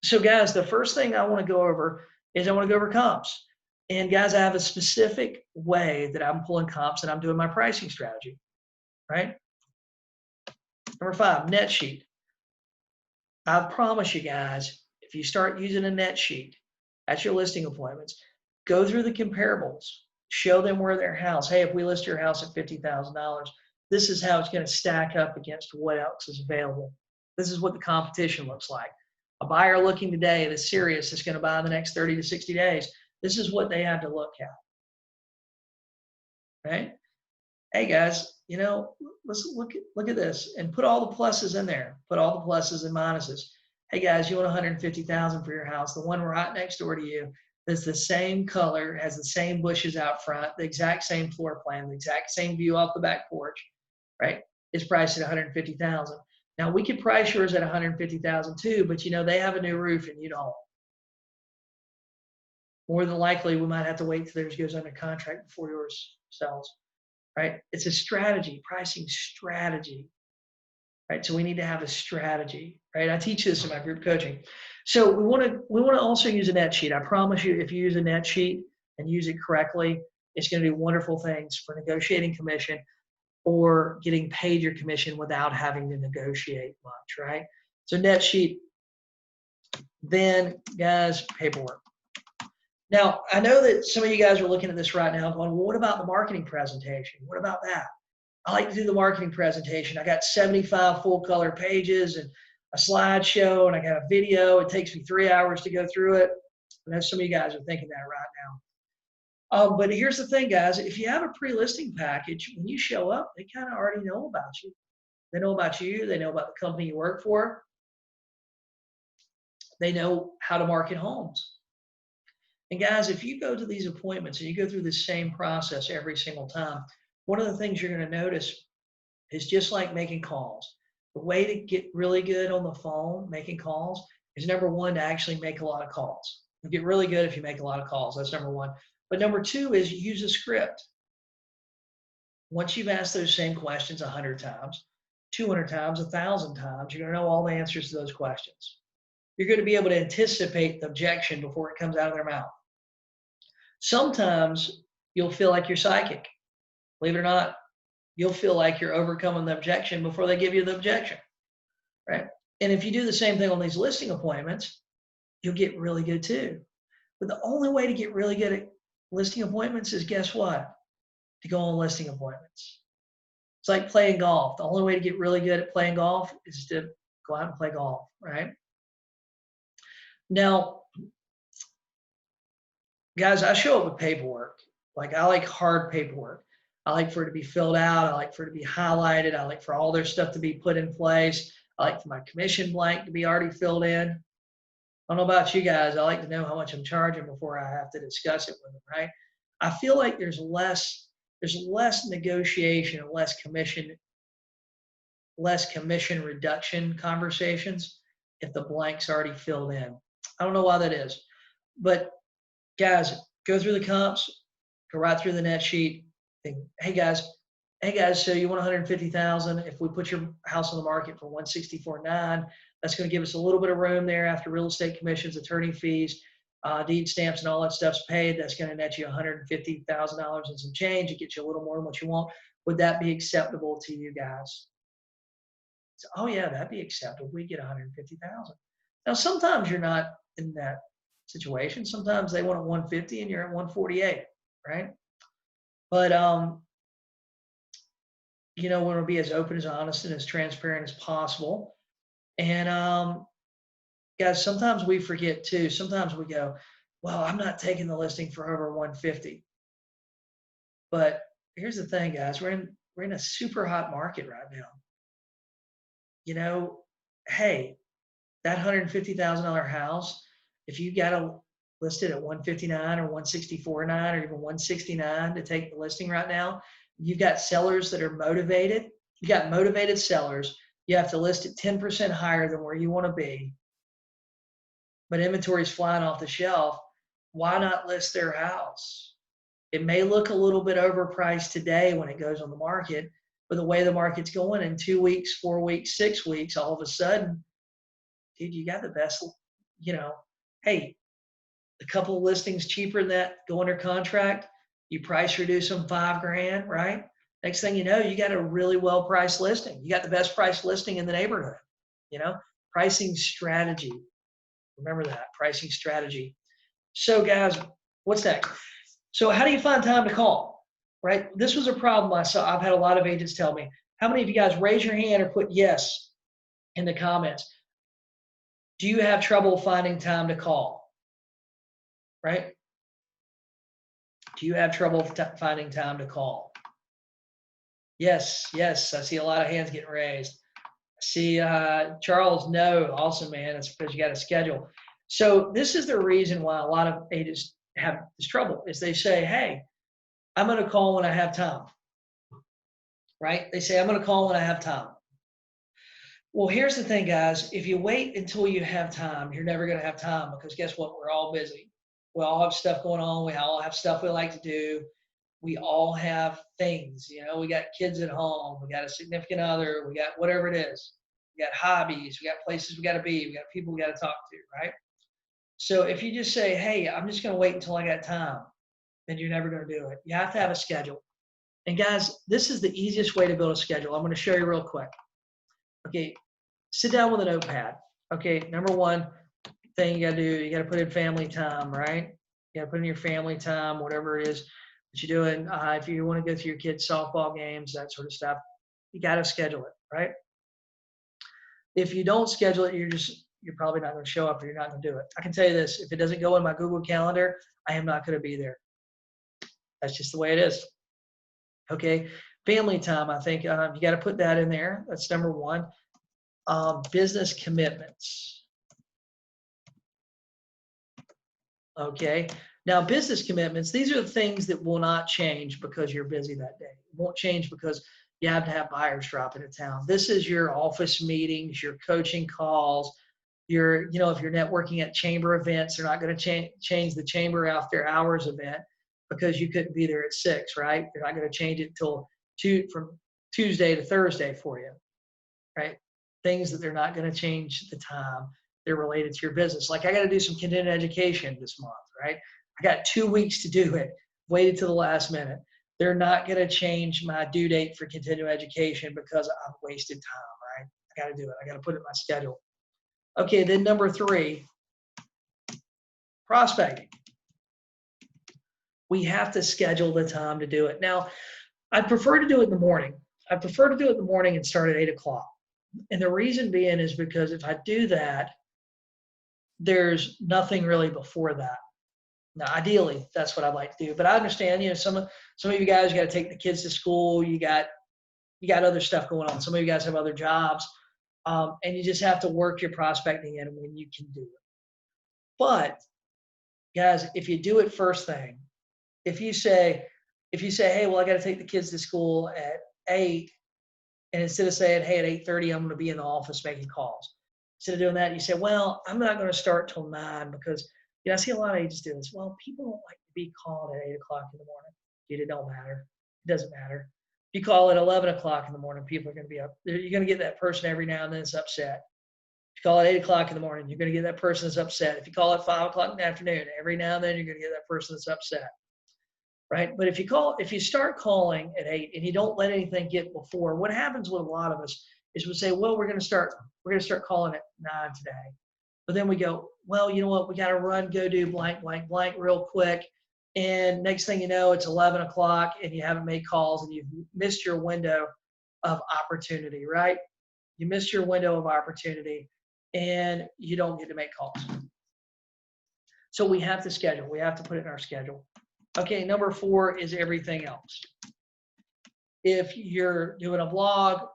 so guys, the first thing I want to go over is I want to go over comps. And guys, I have a specific way that I'm pulling comps and I'm doing my pricing strategy, right? Number 5, net sheet. I promise you guys, if you start using a net sheet at your listing appointments, go through the comparables, show them where their house, hey, if we list your house at $50,000, this is how it's going to stack up against what else is available. This is what the competition looks like. A buyer looking today that's serious, that's going to buy in the next 30 to 60 days, this is what they have to look at, right? Hey guys, let's look at this and put all the pluses in there. Put all the pluses and minuses. Hey guys, you want 150,000 for your house. The one right next door to you that's the same color, has the same bushes out front, the exact same floor plan, the exact same view off the back porch, right? Is priced at 150,000. Now we could price yours at 150,000 too, but they have a new roof and you don't. More than likely, we might have to wait till theirs goes under contract before yours sells. Right? It's a strategy, pricing strategy, right? So we need to have a strategy, right? I teach this in my group coaching. So we want to also use a net sheet. I promise you, if you use a net sheet and use it correctly, it's going to do wonderful things for negotiating commission or getting paid your commission without having to negotiate much, right? So net sheet, then guys, paperwork. Now, I know that some of you guys are looking at this right now going, well, what about the marketing presentation? What about that? I like to do the marketing presentation. I got 75 full color pages and a slideshow, and I got a video. It takes me 3 hours to go through it. I know some of you guys are thinking that right now. But here's the thing, guys. If you have a pre-listing package, when you show up, they kind of already know about you. They know about you. They know about the company you work for. They know how to market homes. And guys, if you go to these appointments and you go through the same process every single time, one of the things you're going to notice is just like making calls. The way to get really good on the phone, making calls, is number 1, to actually make a lot of calls. You get really good if you make a lot of calls. That's number 1. But number 2 is use a script. Once you've asked those same questions 100 times, 200 times, 1,000 times, you're going to know all the answers to those questions. You're going to be able to anticipate the objection before it comes out of their mouth. Sometimes you'll feel like you're psychic. Believe it or not, you'll feel like you're overcoming the objection before they give you the objection, right? And if you do the same thing on these listing appointments, you'll get really good too. But the only way to get really good at listing appointments is, guess what? To go on listing appointments. It's like playing golf. The only way to get really good at playing golf is to go out and play golf, right? Now, guys, I show up with paperwork. Like, I like hard paperwork. I like for it to be filled out. I like for it to be highlighted. I like for all their stuff to be put in place. I like for my commission blank to be already filled in. I don't know about you guys. I like to know how much I'm charging before I have to discuss it with them, right? I feel like there's less negotiation and less commission reduction conversations if the blank's already filled in. I don't know why that is, but guys, go through the comps, go right through the net sheet. Think, hey guys, so you want 150,000? If we put your house on the market for 164.9, that's going to give us a little bit of room there after real estate commissions, attorney fees, deed stamps, and all that stuff's paid. That's going to net you $150,000 and some change. It gets you a little more than what you want. Would that be acceptable to you guys? So, oh yeah, that'd be acceptable. We get 150,000. Now sometimes you're not in that situation. Sometimes they want 150 and you're at 148, right? But we want to be as open, as honest, and as transparent as possible. And guys, sometimes we forget too. Sometimes we go, well, I'm not taking the listing for over 150. But here's the thing, guys, we're in a super hot market right now. Hey, that $150,000 house, if you got listed at 159 or 164.9 or even 169 to take the listing right now. You've got sellers that are motivated. You got motivated sellers. You have to list it 10% higher than where you want to be, but inventory is flying off the shelf. Why not list their house? It may look a little bit overpriced today when it goes on the market, but the way the market's going in 2 weeks, 4 weeks, 6 weeks, all of a sudden, dude, you got the best, hey, a couple of listings cheaper than that go under contract, you price reduce them $5,000, right? Next thing you know, you got a really well priced listing. You got the best priced listing in the neighborhood. Pricing strategy. Remember that, pricing strategy. So guys, what's next? So how do you find time to call, right? This was a problem I saw. I've had a lot of agents tell me. How many of you guys raise your hand or put yes in the comments? Do you have trouble finding time to call? Right? Do you have trouble finding time to call? Yes, I see a lot of hands getting raised. I see Charles, no, awesome, man. It's because you got a schedule. So this is the reason why a lot of agents have this trouble is they say, hey, I'm going to call when I have time, right? They say, I'm going to call when I have time. Well, here's the thing, guys. If you wait until you have time, you're never going to have time because guess what? We're all busy. We all have stuff going on. We all have stuff we like to do. We all have things, we got kids at home. We got a significant other. We got whatever it is. We got hobbies. We got places we got to be. We got people we got to talk to, right? So if you just say, hey, I'm just going to wait until I got time, then you're never going to do it. You have to have a schedule. And guys, this is the easiest way to build a schedule. I'm going to show you real quick. Okay, sit down with a notepad. Okay, number one thing you got to do, you got to put in family time, right? You got to put in your family time, whatever it is that you're doing. If you want to go to your kids' softball games, that sort of stuff, you got to schedule it, right? If you don't schedule it, you're probably not going to show up or you're not going to do it. I can tell you this, if it doesn't go in my Google Calendar, I am not going to be there. That's just the way it is. Okay, family time, I think you got to put that in there. That's number one. Business commitments. Okay, now business commitments, these are the things that will not change because you're busy that day. It won't change because you have to have buyers drop into town. This is your office meetings, your coaching calls, if you're networking at chamber events, they're not going to change the chamber after hours event because you couldn't be there at 6, right? They're not going to change it from Tuesday to Thursday for you, right? Things that they're not going to change the time. They're related to your business. Like I got to do some continuing education this month, right? I got 2 weeks to do it. Waited to the last minute. They're not going to change my due date for continuing education because I've wasted time, right? I got to do it. I got to put it in my schedule. Okay, then number 3, prospecting. We have to schedule the time to do it. Now, I prefer to do it in the morning. I prefer to do it in the morning and start at 8 o'clock. And the reason being is because if I do that, there's nothing really before that. Now, ideally, that's what I'd like to do. But I understand, some of you guys got to take the kids to school. You got other stuff going on. Some of you guys have other jobs, and you just have to work your prospecting in when you can do it. But guys, if you do it first thing, if you say, hey, well, I got to take the kids to school at 8, and instead of saying, hey, at 8:30, I'm going to be in the office making calls. Instead of doing that, you say, well, I'm not going to start till 9 because I see a lot of agents do this. Well, people don't like to be called at 8 o'clock in the morning. Dude, it don't matter. It doesn't matter. If you call at 11 o'clock in the morning, people are going to be up. You're going to get that person every now and then that's upset. If you call at 8 o'clock in the morning, you're going to get that person that's upset. If you call at 5 o'clock in the afternoon, every now and then you're going to get that person that's upset. Right? But if you start calling at 8 and you don't let anything get before, what happens with a lot of us is we say, well, we're going to start calling at 9 today. But then we go, well, you know what? We got to go do blank, blank, blank real quick. And next thing you know, it's 11 o'clock and you haven't made calls and you've missed your window of opportunity, right? You missed your window of opportunity and you don't get to make calls. So we have to schedule. We have to put it in our schedule. Okay, number 4 is everything else. If you're doing a blog,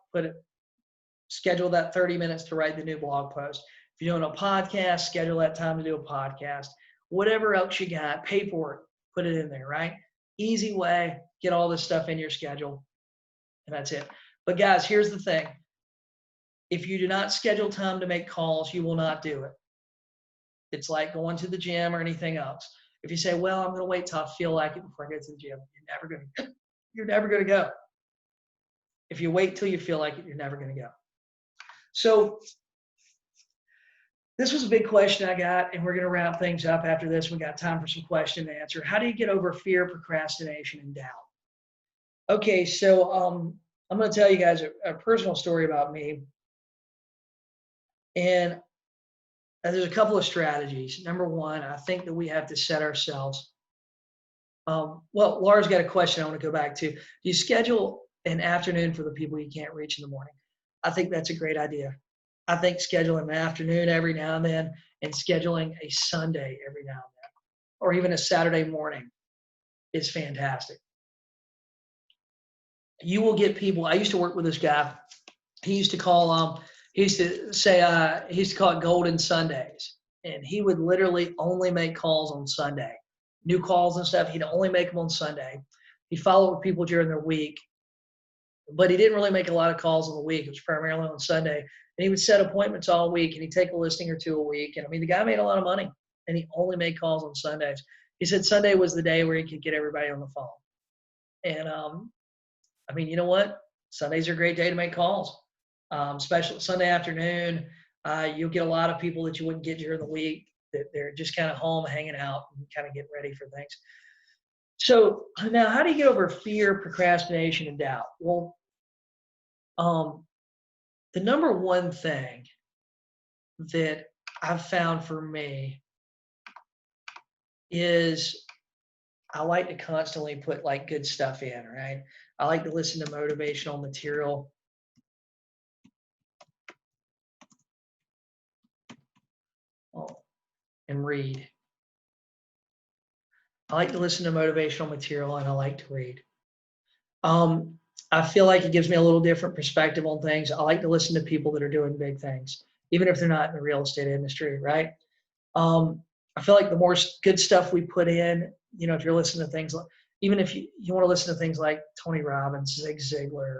schedule that 30 minutes to write the new blog post. If you're doing a podcast, schedule that time to do a podcast. whatever else you got, paperwork, put it in there, right? Easy way, get all this stuff in your schedule, and that's it. But guys, here's the thing. If you do not schedule time to make calls, you will not do it. It's like going to the gym or anything else. If you say, well, I'm going to wait till I feel like it before I go to the gym, you're never going to go. If you wait till you feel like it, you're never going to go. So this was a big question I got, and we're going to wrap things up after this. We got time for some question and answer. How do you get over fear, procrastination, and doubt? Okay, so I'm going to tell you guys a personal story about me. And there's a couple of strategies. Number one, I think that we have to set ourselves. Well, Laura's got a question I want to go back to. Do you schedule an afternoon for the people you can't reach in the morning? I think that's a great idea. I think scheduling an afternoon every now and then and scheduling a Sunday every now and then, or even a Saturday morning is fantastic. You will get people. I used to work with this guy. He used to call he used to say he used to call it Golden Sundays, and he would literally only make calls on Sunday, new calls and stuff. He'd only make them on Sunday. He followed people during their week, but he didn't really make a lot of calls on the week. It was primarily on Sunday, and he would set appointments all week, and he'd take a listing or two a week. And I mean, the guy made a lot of money, and he only made calls on Sundays. He said Sunday was the day where he could get everybody on the phone. And I mean, you know what? Sundays are a great day to make calls. Especially Sunday afternoon, you'll get a lot of people that you wouldn't get during the week, that they're just kind of home hanging out and kind of getting ready for things. So now, how do you get over fear, procrastination, and doubt? Well, the number one thing that I've found for me is I like to constantly put like good stuff in, right? I like to listen to motivational material. And read. I like to listen to motivational material, and I like to read. I feel like it gives me a little different perspective on things. I like to listen to people that are doing big things, even if they're not in the real estate industry, right? I feel like the more good stuff we put in, you know, if you're listening to things like, even if you want to listen to things like Tony Robbins, Zig Ziglar,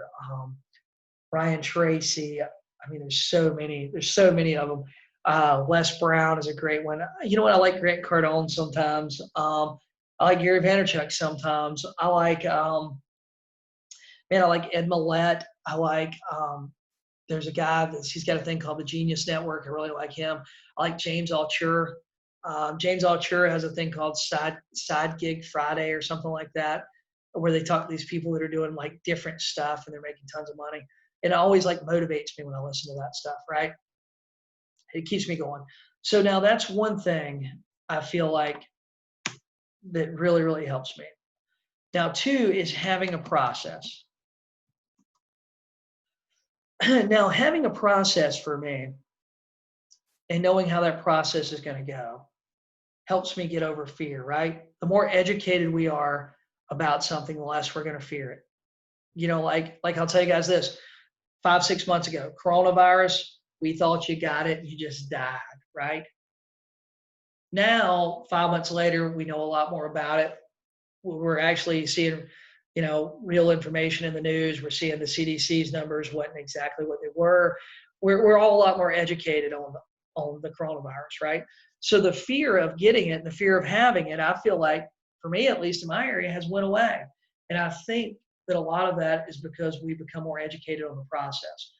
Brian Tracy, I mean, there's so many of them. Les Brown is a great one. You know what? I like Grant Cardone sometimes. I like Gary Vaynerchuk sometimes. I like, I like Ed Millett. I like, there's a guy he's got a thing called the Genius Network. I really like him. I like James Altucher. James Altucher has a thing called Side Gig Friday or something like that, where they talk to these people that are doing like different stuff and they're making tons of money. And it always like motivates me when I listen to that stuff, right? It keeps me going. So now that's one thing I feel like that really, really helps me. Now, two is having a process. Now, having a process for me and knowing how that process is going to go helps me get over fear, right? The more educated we are about something, the less we're going to fear it. You know, like I'll tell you guys this, 5-6 months ago, coronavirus, we thought you got it, you just died, right? Now, 5 months later, we know a lot more about it. We're actually seeing, you know, real information in the news. We're seeing the CDC's numbers wasn't exactly what they were. We're all a lot more educated on the coronavirus, right? So the fear of getting it and the fear of having it, I feel like, for me, at least in my area, has went away. And I think that a lot of that is because we become more educated on the process,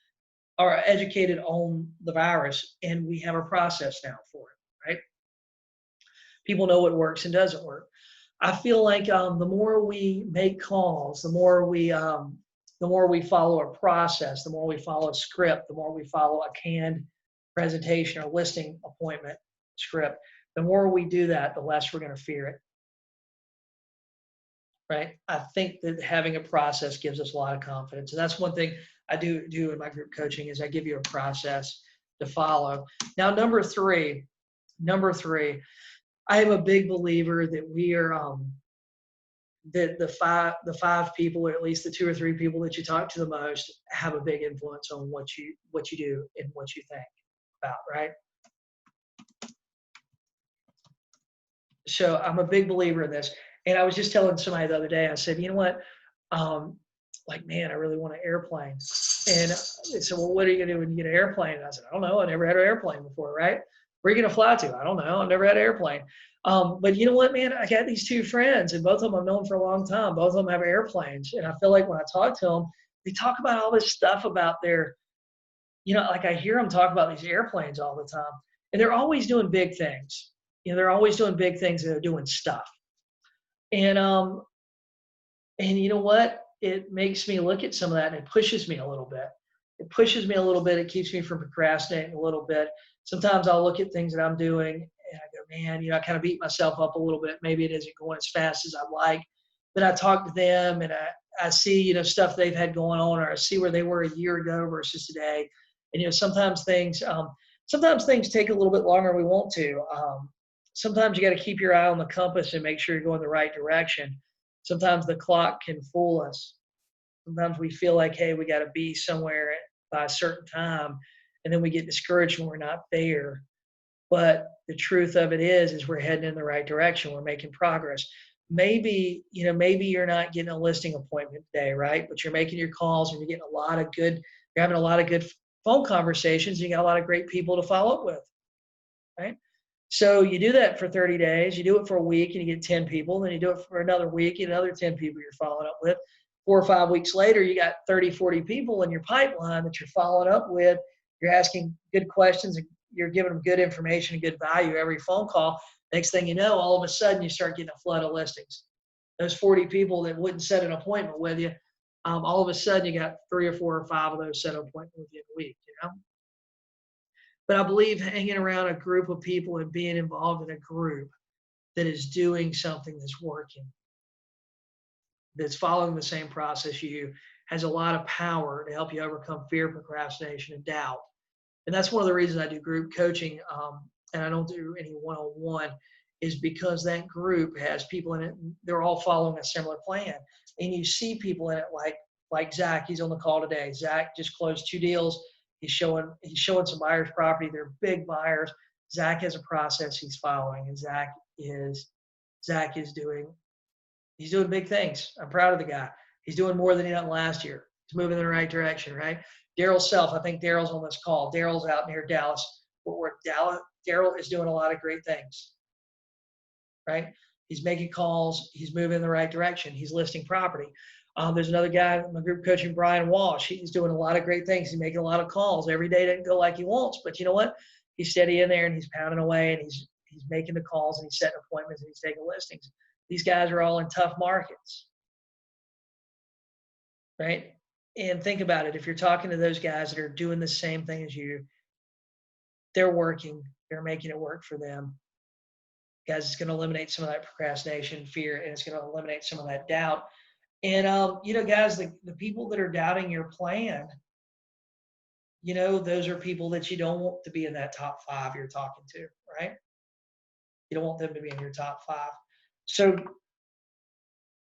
or educated on the virus, and we have a process now for it, right? People know what works and doesn't work. I feel like the more we make calls, the more we follow a process, the more we follow a script, the more we follow a canned presentation or listing appointment script, the more we do that, the less we're going to fear it. Right? I think that having a process gives us a lot of confidence. And that's one thing I do in my group coaching is I give you a process to follow. Now, number three, I am a big believer that we are that the five people, or at least the 2 or 3 people that you talk to the most, have a big influence on what you do and what you think about, right? So I'm a big believer in this. And I was just telling somebody the other day, I said, you know what? Um, like, man, I really want an airplane. And they said, well, what are you going to do when you get an airplane? And I said, I don't know. I never had an airplane before, right? Where are you going to fly to? I don't know. I've never had an airplane. But you know what, man? I got these two friends, and both of them I've known for a long time. Both of them have airplanes. And I feel like when I talk to them, they talk about all this stuff about their, like I hear them talk about these airplanes all the time. And they're always doing big things. They're always doing big things, and they're doing stuff. And you know what? It makes me look at some of that, and it pushes me a little bit. It pushes me a little bit. It keeps me from procrastinating a little bit. Sometimes I'll look at things that I'm doing and I go, man, I kind of beat myself up a little bit. Maybe it isn't going as fast as I'd like. But I talk to them and I see, stuff they've had going on, or I see where they were a year ago versus today. And, sometimes things take a little bit longer than we want to. Sometimes you got to keep your eye on the compass and make sure you're going the right direction. Sometimes the clock can fool us. Sometimes we feel like, hey, we got to be somewhere by a certain time, and then we get discouraged when we're not there. But the truth of it is we're heading in the right direction. We're making progress. Maybe you're not getting a listing appointment today, right? But you're making your calls and you're having a lot of good phone conversations. And you got a lot of great people to follow up with, right? So you do that for 30 days, you do it for a week and you get 10 people, then you do it for another week, you get another 10 people you're following up with. 4 or 5 weeks later, you got 30, 40 people in your pipeline that you're following up with. You're asking good questions and you're giving them good information and good value every phone call. Next thing you know, all of a sudden you start getting a flood of listings. Those 40 people that wouldn't set an appointment with you, all of a sudden you got 3 or 4 or 5 of those set an appointment with you in a week, But I believe hanging around a group of people and being involved in a group that is doing something that's working, that's following the same process you, has a lot of power to help you overcome fear, procrastination, and doubt. And that's one of the reasons I do group coaching, and I don't do any one-on-one, is because that group has people in it. They're all following a similar plan. And you see people in it like Zach. He's on the call today. Zach just closed 2 deals. He's showing some buyers' property. They're big buyers. Zach has a process he's following, and Zach is doing big things. I'm proud of the guy. He's doing more than he done last year. He's moving in the right direction, right? Daryl Self, I think Daryl's on this call. Daryl's out near Dallas, Fort Worth. Daryl is doing a lot of great things, right? He's making calls. He's moving in the right direction. He's listing property. There's another guy in my group coaching, Brian Walsh. He's doing a lot of great things. He's making a lot of calls. Every day doesn't go like he wants, but you know what? He's steady in there and he's pounding away and he's making the calls and he's setting appointments and he's taking listings. These guys are all in tough markets, right? And think about it. If you're talking to those guys that are doing the same thing as you, they're working. They're making it work for them. Guys, it's going to eliminate some of that procrastination, fear, and it's going to eliminate some of that doubt. And, guys, the people that are doubting your plan, those are people that you don't want to be in that top 5 you're talking to, right? You don't want them to be in your top 5. So,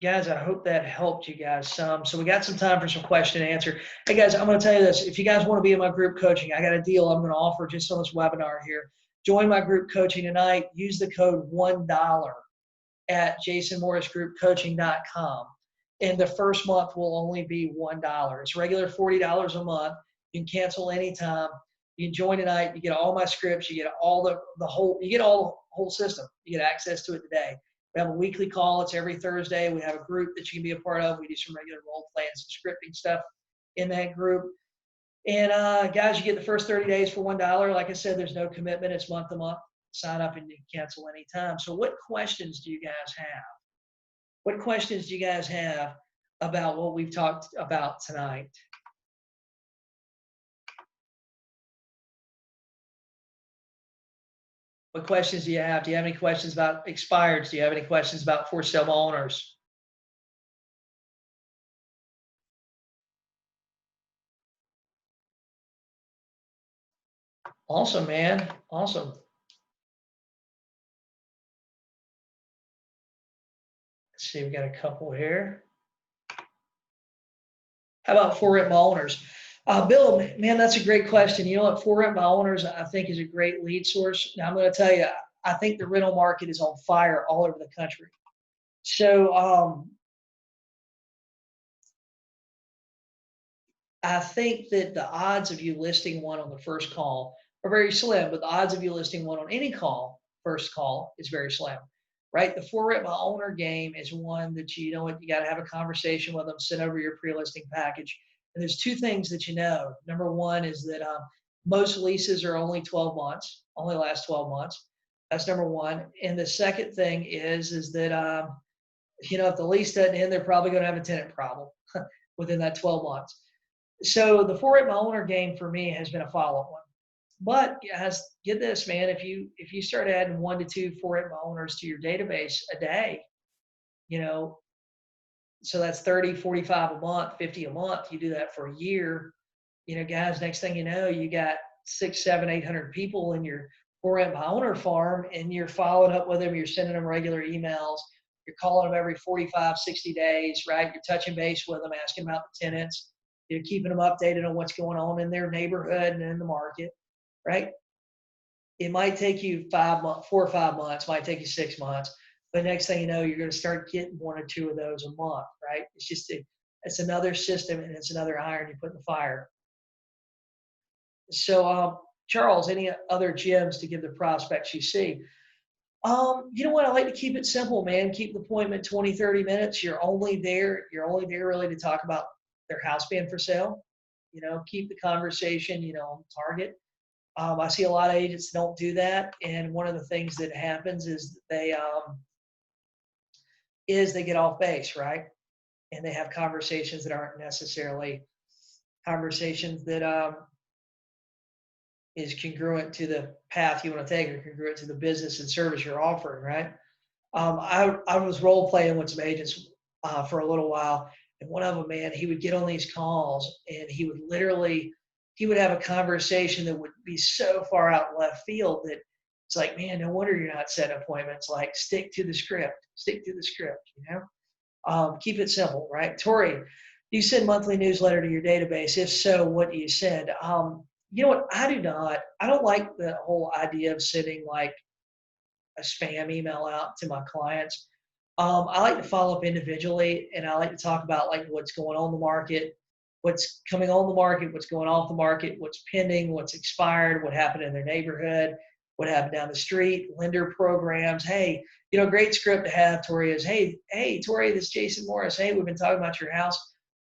guys, I hope that helped you guys some. So we got some time for some question and answer. Hey, guys, I'm going to tell you this. If you guys want to be in my group coaching, I got a deal I'm going to offer just on this webinar here. Join my group coaching tonight. Use the code $1 at jasonmorrisgroupcoaching.com. And the first month will only be $1. It's regular $40 a month. You can cancel anytime. You can join tonight. You get all my scripts. You get all the whole system. You get access to it today. We have a weekly call. It's every Thursday. We have a group that you can be a part of. We do some regular role play and some scripting stuff in that group. And guys, you get the first 30 days for $1. Like I said, there's no commitment. It's month to month. Sign up and you can cancel anytime. So what questions do you guys have? What questions do you guys have about what we've talked about tonight? What questions do you have? Do you have any questions about expireds? Do you have any questions about for sale owners? Awesome, man. Awesome. Let's see, we got a couple here. How about for rent by owners? Bill, man, that's a great question. You know what? For rent by owners, I think, is a great lead source. Now, I'm going to tell you, I think the rental market is on fire all over the country. So I think that the odds of you listing one on the first call are very slim, but the odds of you listing one on any call, first call, is very slim, right? The for rent by owner game is one that you know what, you got to have a conversation with them, send over your pre-listing package. And there's two things that you know. Number one is that most leases are only 12 months, only last 12 months. That's number one. And the second thing is that, you know, if the lease doesn't end, they're probably going to have a tenant problem within that 12 months. So the for rent by owner game for me has been a follow-up one. But guys, get this, man. If you start adding 1 to 2 for rent by owners to your database a day, you know, so that's 30, 45 a month, 50 a month. You do that for a year, you know, guys, next thing you know, you got 6, 7, 800 people in your for rent by owner farm, and you're following up with them. You're sending them regular emails. You're calling them every 45, 60 days, right? You're touching base with them, asking about the tenants. You're keeping them updated on what's going on in their neighborhood and in the market, right? It might take you 4 or 5 months, might take you 6 months, but next thing you know, you're going to start getting 1 or 2 of those a month, right? It's just it's another system, and it's another iron you put in the fire. So, Charles, any other gems to give the prospects you see? You know what? I like to keep it simple, man. Keep the appointment 20, 30 minutes. You're only there really to talk about their house being for sale. You know, keep the conversation, you know, on target. I see a lot of agents don't do that, and one of the things that happens is they get off base, right? And they have conversations that aren't necessarily conversations that is congruent to the path you want to take, or congruent to the business and service you're offering, right? I was role playing with some agents for a little while, and one of them, man, he would get on these calls, and he would have a conversation that would be so far out left field that it's like, man, no wonder you're not setting appointments. Like, stick to the script, you know? Keep it simple, right? Tori, do you send monthly newsletter to your database? If so, what do you send? You know what? I do not. I don't like the whole idea of sending like a spam email out to my clients. I like to follow up individually, and I like to talk about like what's going on in the market, what's coming on the market, what's going off the market, what's pending, what's expired, what happened in their neighborhood, what happened down the street, lender programs. Hey, you know, great script to have, Tori, is, hey, Tori, this is Jason Morris. Hey, we've been talking about your house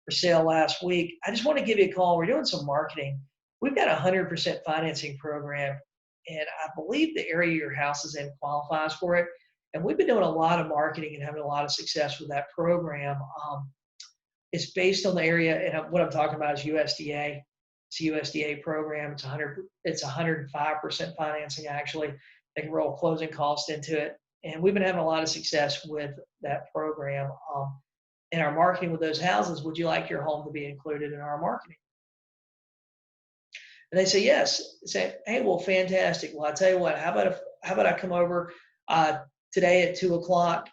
for sale last week. I just want to give you a call. We're doing some marketing. We've got a 100% financing program, and I believe the area your house is in qualifies for it. And we've been doing a lot of marketing and having a lot of success with that program. It's based on the area, and what I'm talking about is USDA. It's a USDA program. It's 105% financing, actually. They can roll closing costs into it. And we've been having a lot of success with that program. In our marketing with those houses, would you like your home to be included in our marketing? And they say yes. Say, hey, well, fantastic. Well, I tell you what, how about I come over today at 2:00,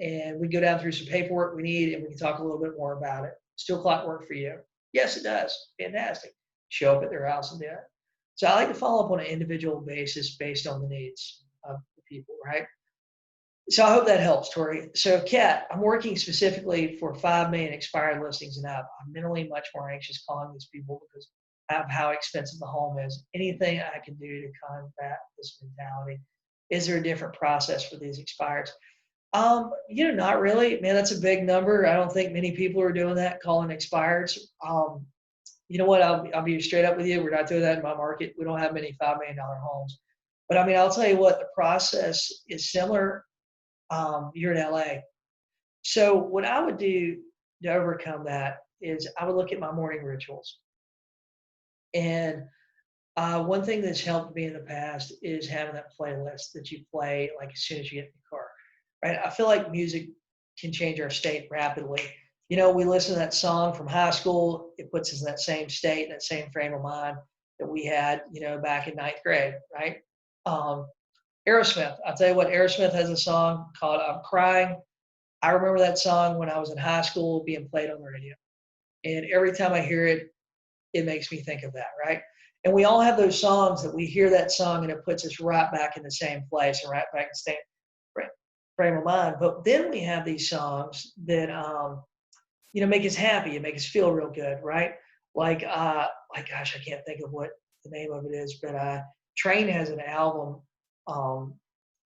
and we go down through some paperwork we need, and we can talk a little bit more about it. Does 2:00 work for you? Yes, it does. Fantastic. Show up at their house and do it. So I like to follow up on an individual basis based on the needs of the people, right? So I hope that helps, Tori. So Kat, I'm working specifically for 5 million expired listings and up. I'm mentally much more anxious calling these people because of how expensive the home is. Anything I can do to combat this mentality? Is there a different process for these expireds? You know, not really. Man, that's a big number. I don't think many people are doing that, calling expireds. You know what? I'll be straight up with you. We're not doing that in my market. We don't have many $5 million homes. But I mean, I'll tell you what, the process is similar. You're in LA. So what I would do to overcome that is I would look at my morning rituals. And one thing that's helped me in the past is having that playlist that you play like as soon as you get in the car, right? I feel like music can change our state rapidly. You know, we listen to that song from high school, it puts us in that same state, that same frame of mind that we had, you know, back in 9th grade, right? Aerosmith, I'll tell you what, Aerosmith has a song called I'm Crying. I remember that song when I was in high school being played on the radio. And every time I hear it, it makes me think of that, right? And we all have those songs that we hear that song and it puts us right back in the same place and right back in the same frame of mind. But then we have these songs that, make us happy and make us feel real good, right? Gosh, I can't think of what the name of it is, but Train has an album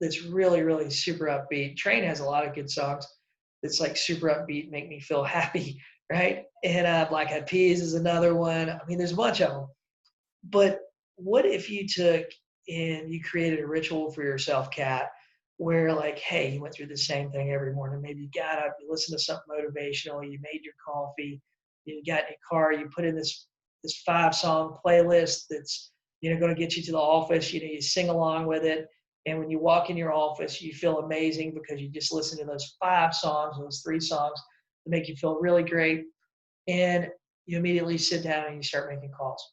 that's really, really super upbeat. Train has a lot of good songs that's like super upbeat, make me feel happy, right? And Black Eyed Peas is another one. I mean, there's a bunch of them. But what if you took and you created a ritual for yourself, Kat, where like, hey, you went through the same thing every morning. Maybe you got up, you listened to something motivational, you made your coffee, you got in your car, you put in this 5-song playlist that's going to get you to the office. You sing along with it, and when you walk in your office, you feel amazing because you just listened to those 5 songs, those 3 songs that make you feel really great, and you immediately sit down and you start making calls.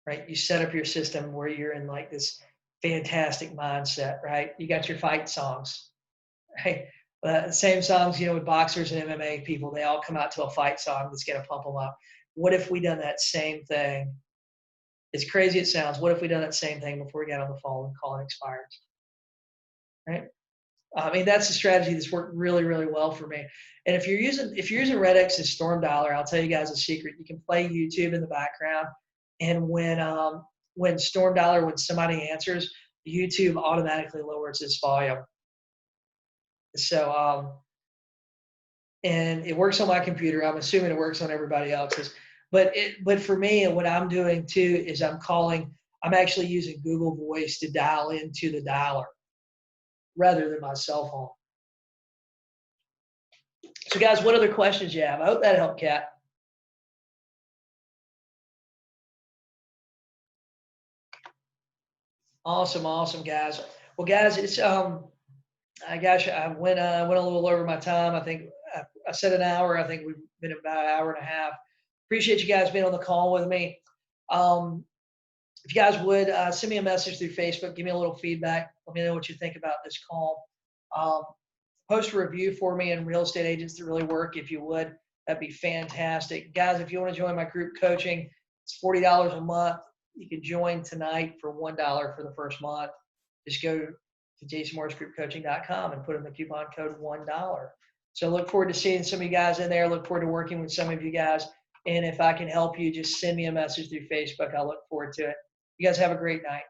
Right? You set up your system where you're in like this fantastic mindset, right? You got your fight songs, right? The same songs, with boxers and MMA people, they all come out to a fight song that's going to pump them up. What if we done that same thing? As crazy as it sounds, what if we done that same thing before we got on the phone and calling expires, right? I mean, that's a strategy that's worked really, really well for me. And if you're using Red X's Storm Dialer, I'll tell you guys a secret. You can play YouTube in the background, and when Storm Dialer, when somebody answers, YouTube automatically lowers its volume. So and it works on my computer. I'm assuming it works on everybody else's. But for me, and what I'm doing too is I'm actually using Google Voice to dial into the dialer rather than my cell phone. So guys, what other questions you have? I hope that helped, Kat. Awesome, guys. Well, guys, it's I went a little over my time. I think I said an hour. I think we've been about an hour and a half. Appreciate you guys being on the call with me. If you guys would send me a message through Facebook, give me a little feedback. Let me know what you think about this call. Post a review for me and Real Estate Agents That Really Work, if you would. That'd be fantastic. Guys, if you want to join my group coaching, it's $40 a month. You can join tonight for $1 for the first month. Just go to jasonmorrisgroupcoaching.com and put in the coupon code $1. So look forward to seeing some of you guys in there. Look forward to working with some of you guys. And if I can help you, just send me a message through Facebook. I'll look forward to it. You guys have a great night.